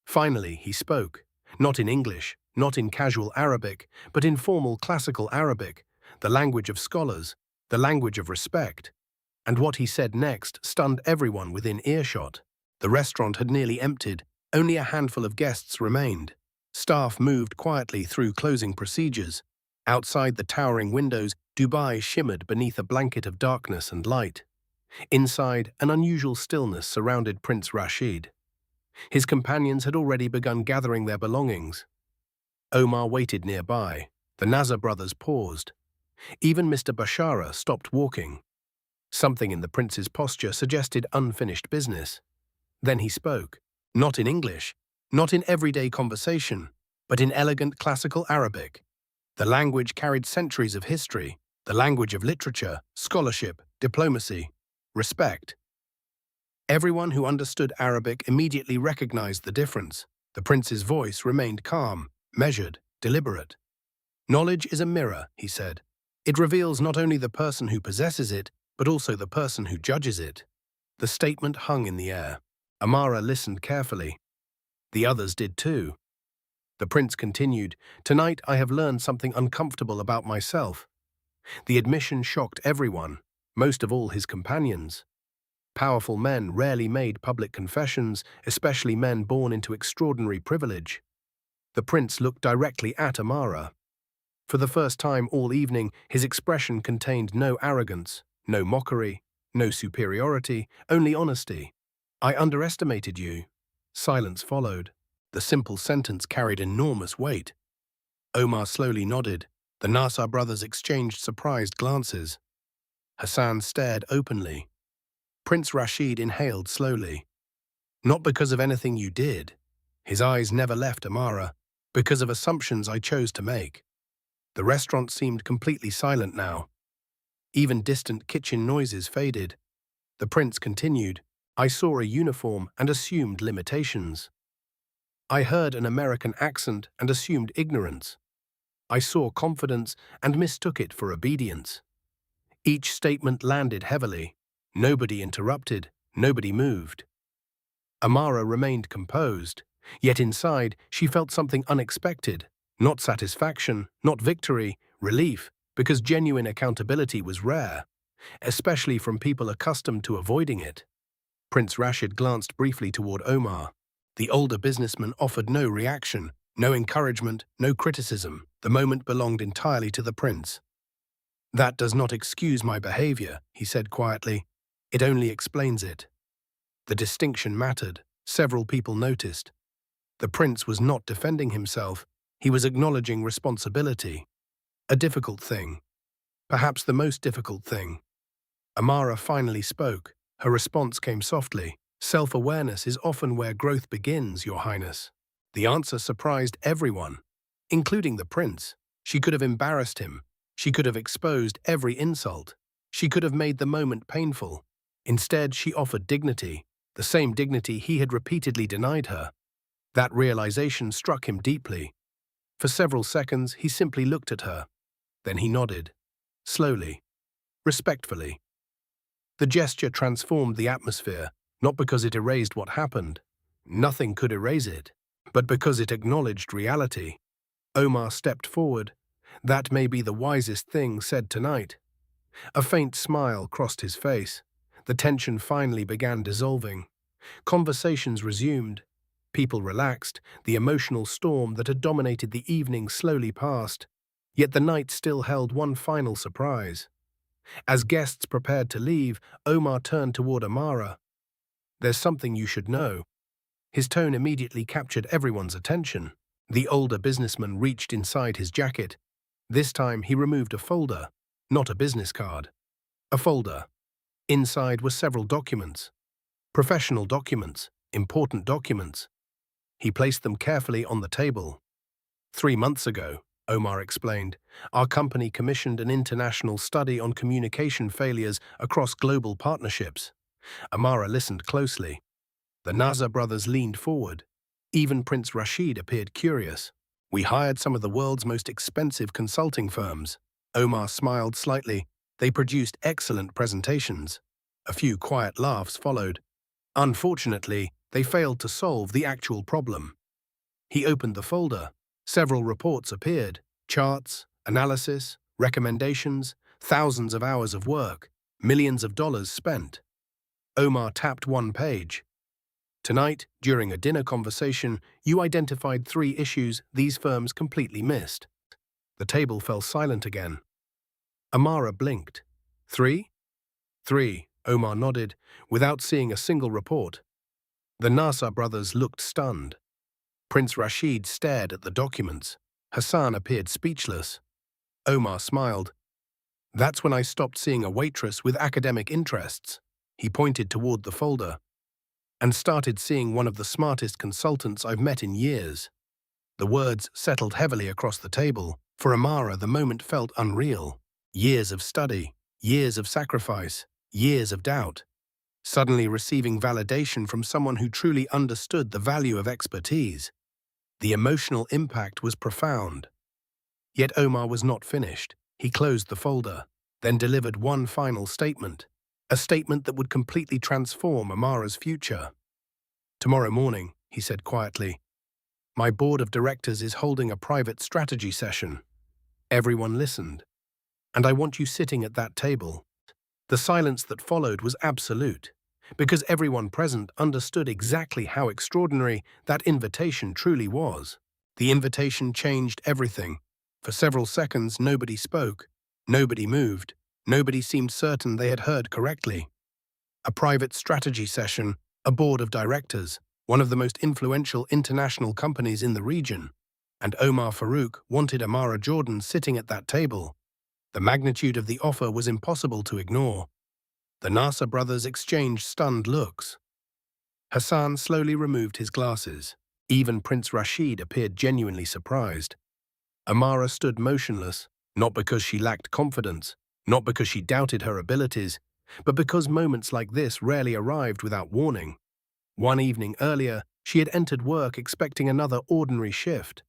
Finally, he spoke, not in English, not in casual Arabic, but in formal classical Arabic, the language of scholars, the language of respect. And what he said next stunned everyone within earshot. The restaurant had nearly emptied. Only a handful of guests remained. Staff moved quietly through closing procedures. Outside the towering windows, Dubai shimmered beneath a blanket of darkness and light. Inside, an unusual stillness surrounded Prince Rashid. His companions had already begun gathering their belongings. Omar waited nearby. The Nazar brothers paused. Even Mr. Bashara stopped walking. Something in the prince's posture suggested unfinished business. Then he spoke, not in English, not in everyday conversation, but in elegant classical Arabic. The language carried centuries of history, the language of literature, scholarship, diplomacy, respect. Everyone who understood Arabic immediately recognized the difference. The prince's voice remained calm, measured, deliberate. "Knowledge is a mirror," he said. "It reveals not only the person who possesses it, but also the person who judges it." The statement hung in the air. Amara listened carefully. The others did too. The prince continued, "Tonight I have learned something uncomfortable about myself." The admission shocked everyone, most of all his companions. Powerful men rarely made public confessions, especially men born into extraordinary privilege. The prince looked directly at Amara. For the first time all evening, his expression contained no arrogance, no mockery, no superiority, only honesty. "I underestimated you." Silence followed. The simple sentence carried enormous weight. Omar slowly nodded. The Nasser brothers exchanged surprised glances. Hassan stared openly. Prince Rashid inhaled slowly. "Not because of anything you did." His eyes never left Amara. "Because of assumptions I chose to make." The restaurant seemed completely silent now. Even distant kitchen noises faded. The prince continued, "I saw a uniform and assumed limitations. I heard an American accent and assumed ignorance. I saw confidence and mistook it for obedience." Each statement landed heavily. Nobody interrupted, nobody moved. Amara remained composed, yet inside she felt something unexpected. Not satisfaction, not victory, relief, because genuine accountability was rare, especially from people accustomed to avoiding it. Prince Rashid glanced briefly toward Omar. The older businessman offered no reaction, no encouragement, no criticism. The moment belonged entirely to the prince. "That does not excuse my behavior," he said quietly. "It only explains it." The distinction mattered. Several people noticed. The prince was not defending himself. He was acknowledging responsibility. A difficult thing. Perhaps the most difficult thing. Amara finally spoke. Her response came softly. "Self-awareness is often where growth begins, Your Highness." The answer surprised everyone, including the prince. She could have embarrassed him. She could have exposed every insult. She could have made the moment painful. Instead, she offered dignity, the same dignity he had repeatedly denied her. That realization struck him deeply. For several seconds, he simply looked at her. Then he nodded, slowly, respectfully. The gesture transformed the atmosphere, not because it erased what happened. Nothing could erase it, but because it acknowledged reality. Omar stepped forward. "That may be the wisest thing said tonight." A faint smile crossed his face. The tension finally began dissolving. Conversations resumed. People relaxed. The emotional storm that had dominated the evening slowly passed. Yet the night still held one final surprise. As guests prepared to leave, Omar turned toward Amara. "There's something you should know." His tone immediately captured everyone's attention. The older businessman reached inside his jacket. This time he removed a folder, not a business card. A folder. Inside were several documents. Professional documents, important documents. He placed them carefully on the table. 3 months ago, Omar explained, our company commissioned an international study on communication failures across global partnerships. Amara listened closely. The Nasser brothers leaned forward. Even Prince Rashid appeared curious. "We hired some of the world's most expensive consulting firms." Omar smiled slightly. "They produced excellent presentations." A few quiet laughs followed. "Unfortunately, they failed to solve the actual problem." He opened the folder. Several reports appeared. Charts, analysis, recommendations, thousands of hours of work, millions of dollars spent. Omar tapped one page. "Tonight, during a dinner conversation, you identified 3 issues these firms completely missed." The table fell silent again. Amara blinked. "3?" "3," Omar nodded, without seeing a single report. The Nasser brothers looked stunned. Prince Rashid stared at the documents. Hassan appeared speechless. Omar smiled. "That's when I stopped seeing a waitress with academic interests." He pointed toward the folder. "And started seeing one of the smartest consultants I've met in years." The words settled heavily across the table. For Amara, the moment felt unreal. Years of study, years of sacrifice, years of doubt. Suddenly receiving validation from someone who truly understood the value of expertise. The emotional impact was profound. Yet Omar was not finished. He closed the folder, then delivered one final statement, a statement that would completely transform Amara's future. "Tomorrow morning," he said quietly, "my board of directors is holding a private strategy session." Everyone listened. "And I want you sitting at that table." The silence that followed was absolute, because everyone present understood exactly how extraordinary that invitation truly was. The invitation changed everything. For several seconds, nobody spoke, nobody moved, nobody seemed certain they had heard correctly. A private strategy session, a board of directors, one of the most influential international companies in the region, and Omar Farouk wanted Amara Jordan sitting at that table. The magnitude of the offer was impossible to ignore. The Nasser brothers exchanged stunned looks. Hassan slowly removed his glasses. Even Prince Rashid appeared genuinely surprised. Amara stood motionless, not because she lacked confidence, not because she doubted her abilities, but because moments like this rarely arrived without warning. One evening earlier, she had entered work expecting another ordinary shift.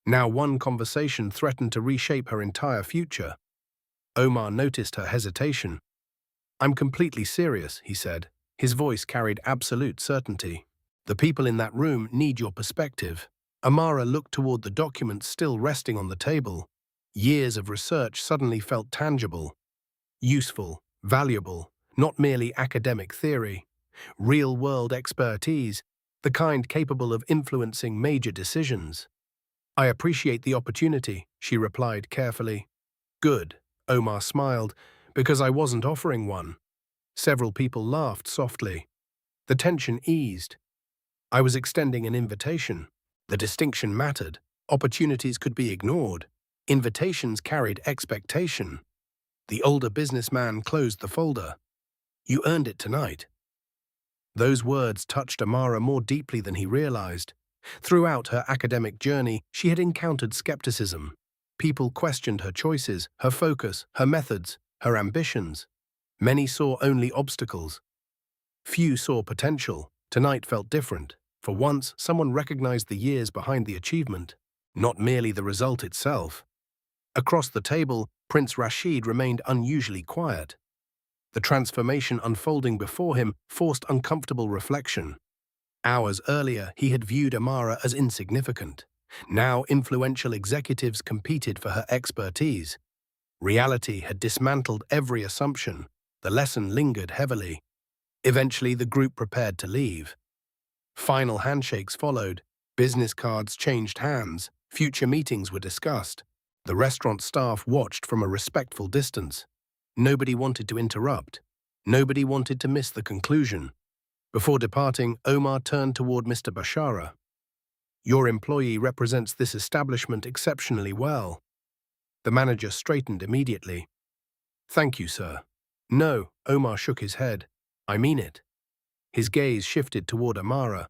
Now one conversation threatened to reshape her entire future. Omar noticed her hesitation. "I'm completely serious," he said. His voice carried absolute certainty. "The people in that room need your perspective." Amara looked toward the documents still resting on the table. Years of research suddenly felt tangible, useful, valuable, not merely academic theory. Real-world expertise, the kind capable of influencing major decisions. "I appreciate the opportunity," she replied carefully. "Good," Omar smiled, "because I wasn't offering one." Several people laughed softly. The tension eased. "I was extending an invitation." The distinction mattered. Opportunities could be ignored. Invitations carried expectation. The older businessman closed the folder. "You earned it tonight." Those words touched Amara more deeply than he realized. Throughout her academic journey, she had encountered skepticism. People questioned her choices, her focus, her methods, her ambitions. Many saw only obstacles. Few saw potential. Tonight felt different. For once, someone recognized the years behind the achievement, not merely the result itself. Across the table, Prince Rashid remained unusually quiet. The transformation unfolding before him forced uncomfortable reflection. Hours earlier, he had viewed Amara as insignificant. Now, influential executives competed for her expertise. Reality had dismantled every assumption. The lesson lingered heavily. Eventually, the group prepared to leave. Final handshakes followed. Business cards changed hands. Future meetings were discussed. The restaurant staff watched from a respectful distance. Nobody wanted to interrupt. Nobody wanted to miss the conclusion. Before departing, Omar turned toward Mr. Bashara. "Your employee represents this establishment exceptionally well." The manager straightened immediately. "Thank you, sir." "No," Omar shook his head. "I mean it." His gaze shifted toward Amara.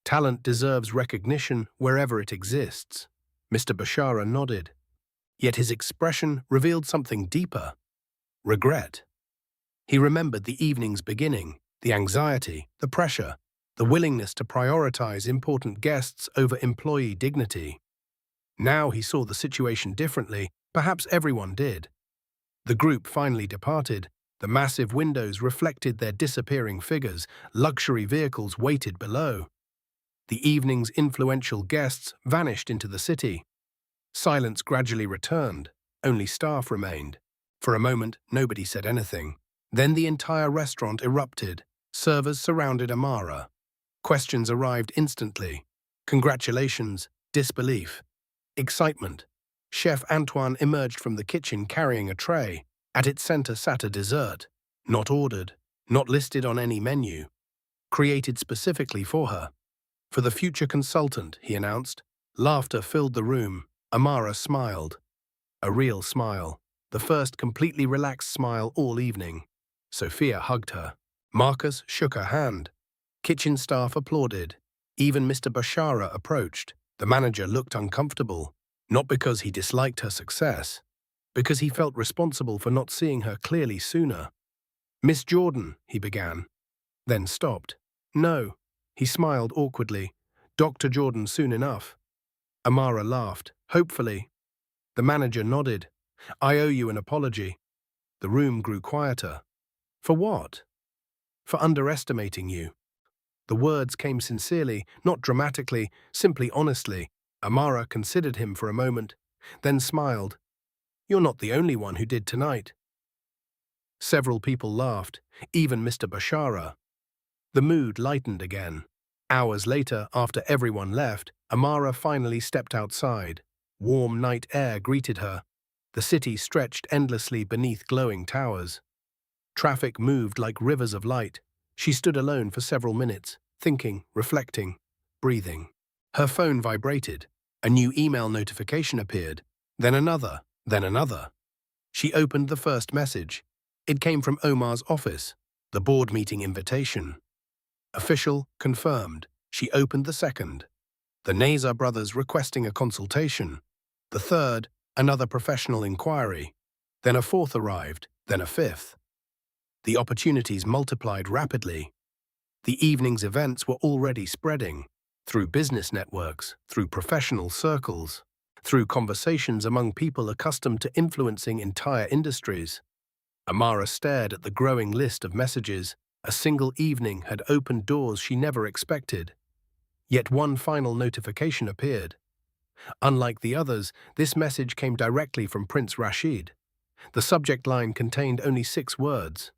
"Talent deserves recognition wherever it exists." Mr. Bashara nodded. Yet his expression revealed something deeper. Regret. He remembered the evening's beginning, the anxiety, the pressure, the willingness to prioritize important guests over employee dignity. Now he saw the situation differently. Perhaps everyone did. The group finally departed. The massive windows reflected their disappearing figures. Luxury vehicles waited below. The evening's influential guests vanished into the city. Silence gradually returned. Only staff remained. For a moment, nobody said anything. Then the entire restaurant erupted. Servers surrounded Amara. Questions arrived instantly. Congratulations, disbelief, excitement. Chef Antoine emerged from the kitchen carrying a tray. At its center sat a dessert. Not ordered, not listed on any menu. Created specifically for her. "For the future consultant," he announced. Laughter filled the room. Amara smiled. A real smile. The first completely relaxed smile all evening. Sophia hugged her. Marcus shook her hand. Kitchen staff applauded. Even Mr. Bashara approached. The manager looked uncomfortable, not because he disliked her success, because he felt responsible for not seeing her clearly sooner. "Miss Jordan," he began, then stopped. "No." He smiled awkwardly. "Dr. Jordan soon enough." Amara laughed, hopefully. The manager nodded. I owe you an apology. The room grew quieter. For what? For underestimating you. The words came sincerely, not dramatically, simply honestly. Amara considered him for a moment, then smiled. You're not the only one who did tonight. Several people laughed, even Mr. Bashara. The mood lightened again. Hours later, after everyone left, Amara finally stepped outside. Warm night air greeted her. The city stretched endlessly beneath glowing towers. Traffic moved like rivers of light. She stood alone for several minutes, thinking, reflecting, breathing. Her phone vibrated. A new email notification appeared. Then another, then another. She opened the first message. It came from Omar's office, the board meeting invitation. Official, confirmed. She opened the second. The Nazar brothers requesting a consultation. The third, another professional inquiry. Then a fourth arrived, then a fifth. The opportunities multiplied rapidly. The evening's events were already spreading, through business networks, through professional circles, through conversations among people accustomed to influencing entire industries. Amara stared at the growing list of messages. A single evening had opened doors she never expected. Yet one final notification appeared. Unlike the others, this message came directly from Prince Rashid. The subject line contained only 6 words.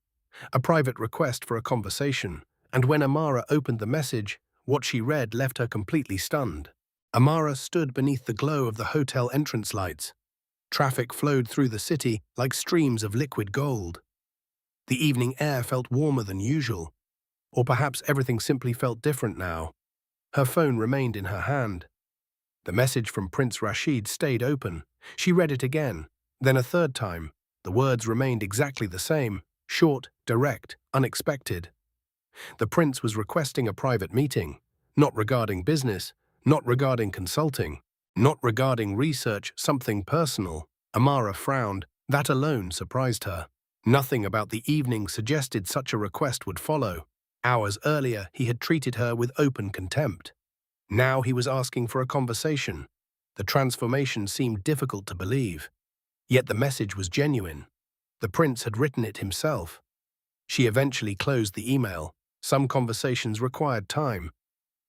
A private request for a conversation, and when Amara opened the message, what she read left her completely stunned. Amara stood beneath the glow of the hotel entrance lights. Traffic flowed through the city like streams of liquid gold. The evening air felt warmer than usual, or perhaps everything simply felt different now. Her phone remained in her hand. The message from Prince Rashid stayed open. She read it again, then a third time. The words remained exactly the same, short, direct, unexpected. The prince was requesting a private meeting, not regarding business, not regarding consulting, not regarding research, something personal. Amara frowned. That alone surprised her. Nothing about the evening suggested such a request would follow. Hours earlier, he had treated her with open contempt. Now he was asking for a conversation. The transformation seemed difficult to believe. Yet the message was genuine. The prince had written it himself. She eventually closed the email. Some conversations required time.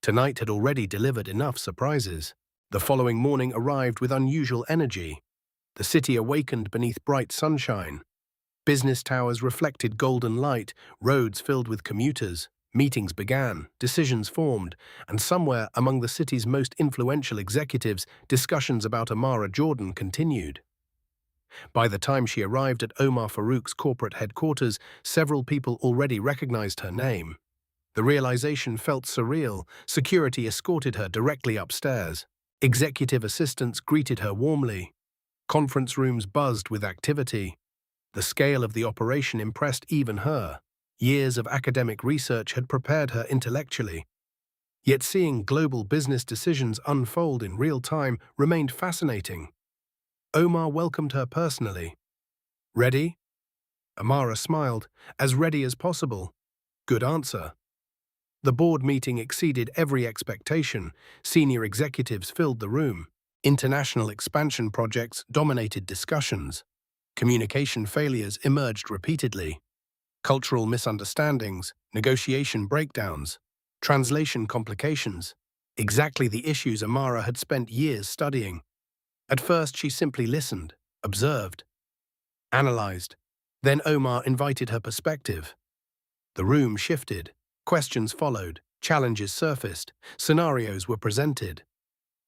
Tonight had already delivered enough surprises. The following morning arrived with unusual energy. The city awakened beneath bright sunshine. Business towers reflected golden light, roads filled with commuters. Meetings began, decisions formed, and somewhere among the city's most influential executives, discussions about Amara Jordan continued. By the time she arrived at Omar Farouk's corporate headquarters, several people already recognized her name. The realization felt surreal. Security escorted her directly upstairs. Executive assistants greeted her warmly. Conference rooms buzzed with activity. The scale of the operation impressed even her. Years of academic research had prepared her intellectually. Yet seeing global business decisions unfold in real time remained fascinating. Omar welcomed her personally. Ready? Amara smiled. As ready as possible. Good answer. The board meeting exceeded every expectation. Senior executives filled the room. International expansion projects dominated discussions. Communication failures emerged repeatedly. Cultural misunderstandings, negotiation breakdowns, translation complications. Exactly the issues Amara had spent years studying. At first, she simply listened, observed, analyzed. Then Omar invited her perspective. The room shifted. Questions followed. Challenges surfaced. Scenarios were presented.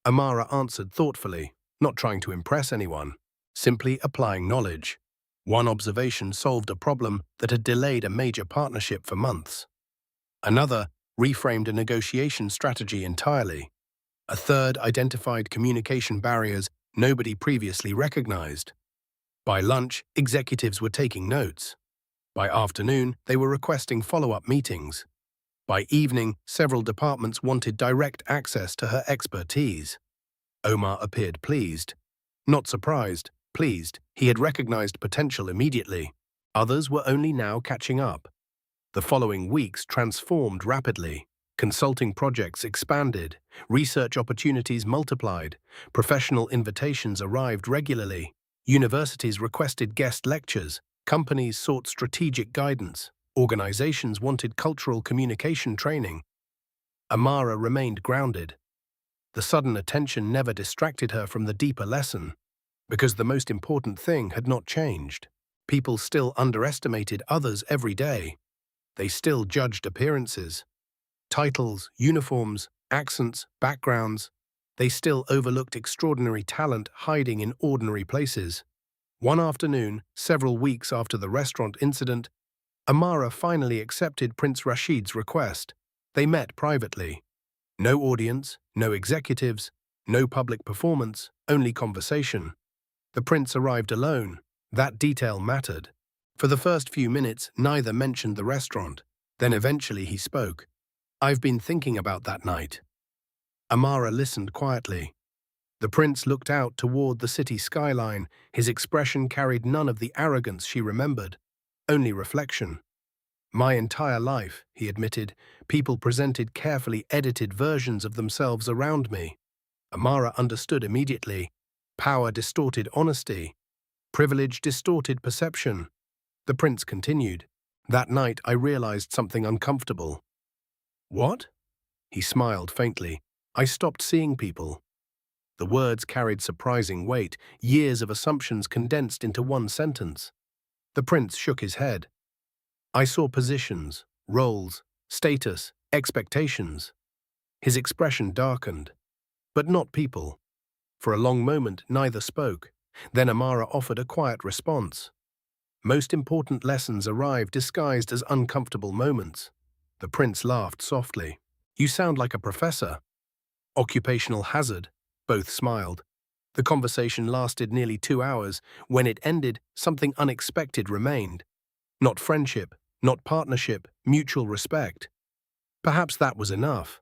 Amara answered thoughtfully, not trying to impress anyone, simply applying knowledge. One observation solved a problem that had delayed a major partnership for months. Another reframed a negotiation strategy entirely. A third identified communication barriers nobody previously recognized. By lunch, executives were taking notes. By afternoon, they were requesting follow-up meetings. By evening, several departments wanted direct access to her expertise. Omar appeared pleased. Not surprised, pleased. He had recognized potential immediately. Others were only now catching up. The following weeks transformed rapidly. Consulting projects expanded, research opportunities multiplied, professional invitations arrived regularly, universities requested guest lectures, companies sought strategic guidance, organizations wanted cultural communication training. Amara remained grounded. The sudden attention never distracted her from the deeper lesson, because the most important thing had not changed. People still underestimated others every day. They still judged appearances, titles, uniforms, accents, backgrounds. They still overlooked extraordinary talent hiding in ordinary places. One afternoon, several weeks after the restaurant incident, Amara finally accepted Prince Rashid's request. They met privately. No audience, no executives, no public performance, only conversation. The prince arrived alone. That detail mattered. For the first few minutes, neither mentioned the restaurant. Then eventually he spoke. "I've been thinking about that night." Amara listened quietly. The prince looked out toward the city skyline. His expression carried none of the arrogance she remembered, only reflection. "My entire life," he admitted, "people presented carefully edited versions of themselves around me." Amara understood immediately. Power distorted honesty. Privilege distorted perception. The prince continued. "That night I realized something uncomfortable." "What?" He smiled faintly. "I stopped seeing people." The words carried surprising weight, years of assumptions condensed into one sentence. The prince shook his head. "I saw positions, roles, status, expectations." His expression darkened. "But not people." For a long moment, neither spoke. Then Amara offered a quiet response. "Most important lessons arrive disguised as uncomfortable moments." The prince laughed softly. "You sound like a professor." "Occupational hazard." Both smiled. The conversation lasted nearly 2 hours. When it ended, something unexpected remained. Not friendship, not partnership, mutual respect. Perhaps that was enough.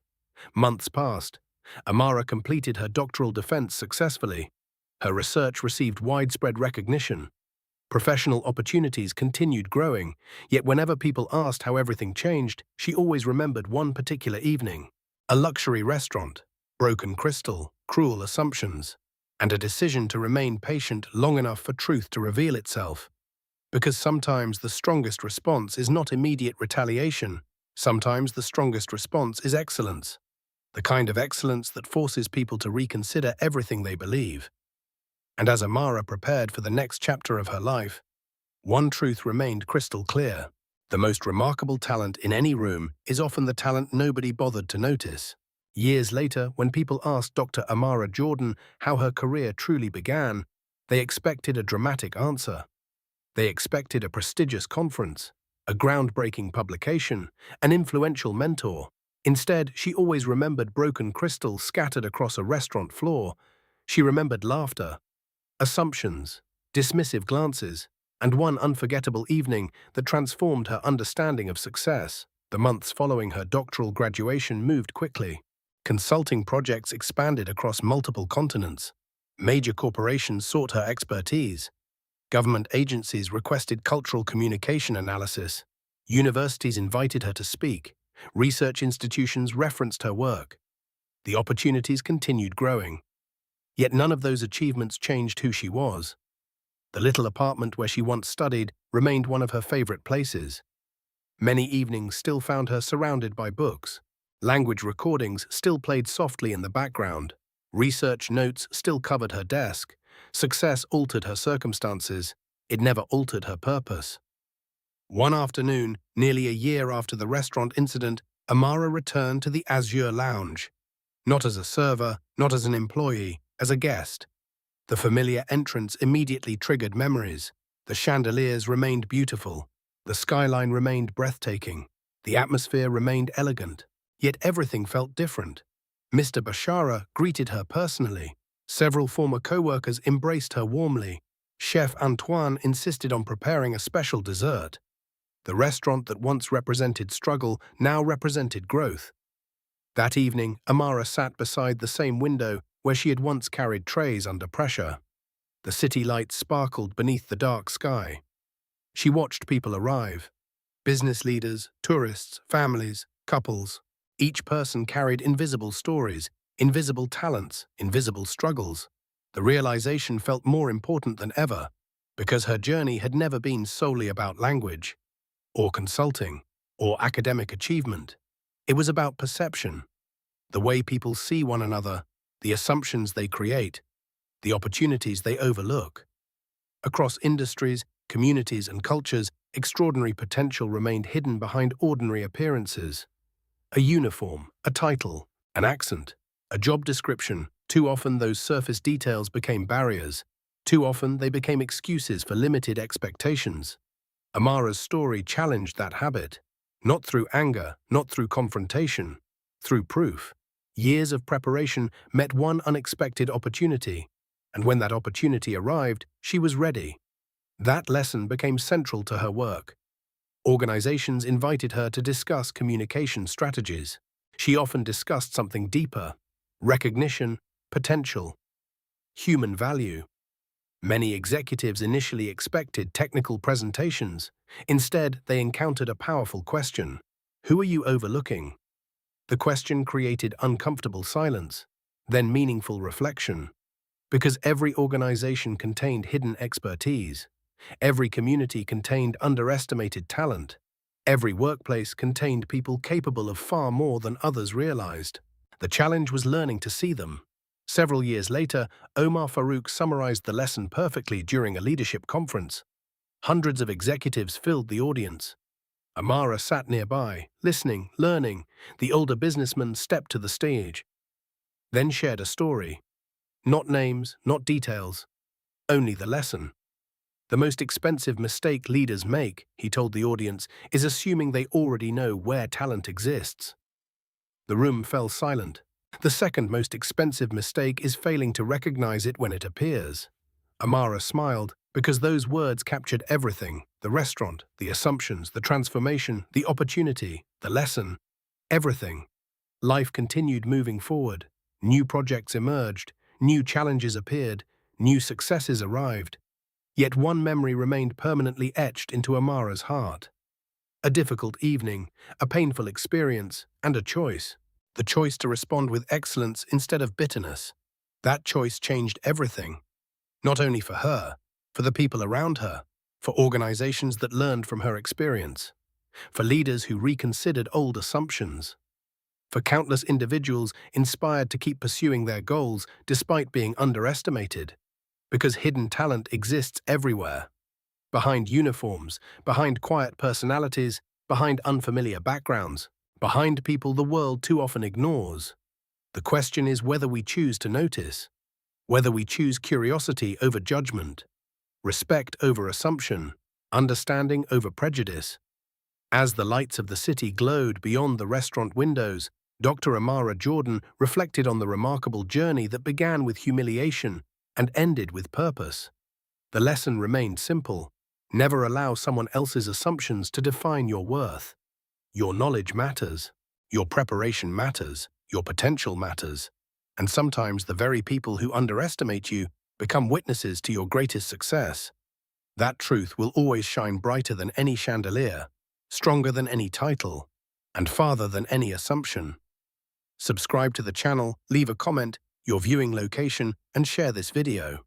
Months passed. Amara completed her doctoral defense successfully. Her research received widespread recognition. Professional opportunities continued growing, yet whenever people asked how everything changed, she always remembered one particular evening. A luxury restaurant, broken crystal, cruel assumptions, and a decision to remain patient long enough for truth to reveal itself. Because sometimes the strongest response is not immediate retaliation. Sometimes the strongest response is excellence. The kind of excellence that forces people to reconsider everything they believe. And as Amara prepared for the next chapter of her life, one truth remained crystal clear. The most remarkable talent in any room is often the talent nobody bothered to notice. Years later, when people asked Dr. Amara Jordan how her career truly began, they expected a dramatic answer. They expected a prestigious conference, a groundbreaking publication, an influential mentor. Instead, she always remembered broken crystal scattered across a restaurant floor. She remembered laughter, assumptions, dismissive glances, and one unforgettable evening that transformed her understanding of success. The months following her doctoral graduation moved quickly. Consulting projects expanded across multiple continents. Major corporations sought her expertise. Government agencies requested cultural communication analysis. Universities invited her to speak. Research institutions referenced her work. The opportunities continued growing. Yet none of those achievements changed who she was. The little apartment where she once studied remained one of her favorite places. Many evenings still found her surrounded by books. Language recordings still played softly in the background. Research notes still covered her desk. Success altered her circumstances. It never altered her purpose. One afternoon, nearly a year after the restaurant incident, Amara returned to the Azure Lounge. Not as a server, not as an employee, as a guest. The familiar entrance immediately triggered memories. The chandeliers remained beautiful. The skyline remained breathtaking. The atmosphere remained elegant. Yet everything felt different. Mr. Bashara greeted her personally. Several former co-workers embraced her warmly. Chef Antoine insisted on preparing a special dessert. The restaurant that once represented struggle now represented growth. That evening, Amara sat beside the same window where she had once carried trays under pressure. The city lights sparkled beneath the dark sky. She watched people arrive. Business leaders, tourists, families, couples. Each person carried invisible stories, invisible talents, invisible struggles. The realization felt more important than ever, because her journey had never been solely about language, or consulting, or academic achievement. It was about perception, the way people see one another, the assumptions they create, the opportunities they overlook. Across industries, communities, and cultures, extraordinary potential remained hidden behind ordinary appearances. A uniform, a title, an accent, a job description. Too often those surface details became barriers. Too often they became excuses for limited expectations. Amara's story challenged that habit. Not through anger, not through confrontation, through proof. Years of preparation met one unexpected opportunity, and when that opportunity arrived, she was ready. That lesson became central to her work. Organizations invited her to discuss communication strategies. She often discussed something deeper: recognition, potential, human value. Many executives initially expected technical presentations. Instead, they encountered a powerful question: who are you overlooking? The question created uncomfortable silence, then meaningful reflection. Because every organization contained hidden expertise. Every community contained underestimated talent. Every workplace contained people capable of far more than others realized. The challenge was learning to see them. Several years later, Omar Farouk summarized the lesson perfectly during a leadership conference. Hundreds of executives filled the audience. Amara sat nearby, listening, learning. The older businessman stepped to the stage, then shared a story. Not names, not details, only the lesson. The most expensive mistake leaders make, he told the audience, is assuming they already know where talent exists. The room fell silent. The second most expensive mistake is failing to recognize it when it appears. Amara smiled, because those words captured everything: the restaurant, the assumptions, the transformation, the opportunity, the lesson, everything. Life continued moving forward. New projects emerged, new challenges appeared, new successes arrived. Yet one memory remained permanently etched into Amara's heart. A difficult evening, a painful experience, and a choice. The choice to respond with excellence instead of bitterness. That choice changed everything. Not only for her, for the people around her, for organizations that learned from her experience, for leaders who reconsidered old assumptions, for countless individuals inspired to keep pursuing their goals despite being underestimated. Because hidden talent exists everywhere. Behind uniforms, behind quiet personalities, behind unfamiliar backgrounds, behind people the world too often ignores. The question is whether we choose to notice, whether we choose curiosity over judgment, respect over assumption, understanding over prejudice. As the lights of the city glowed beyond the restaurant windows, Dr. Amara Jordan reflected on the remarkable journey that began with humiliation and ended with purpose. The lesson remained simple: never allow someone else's assumptions to define your worth. Your knowledge matters, your preparation matters, your potential matters, and sometimes the very people who underestimate you become witnesses to your greatest success. That truth will always shine brighter than any chandelier, stronger than any title, and farther than any assumption. Subscribe to the channel, leave a comment, your viewing location, and share this video.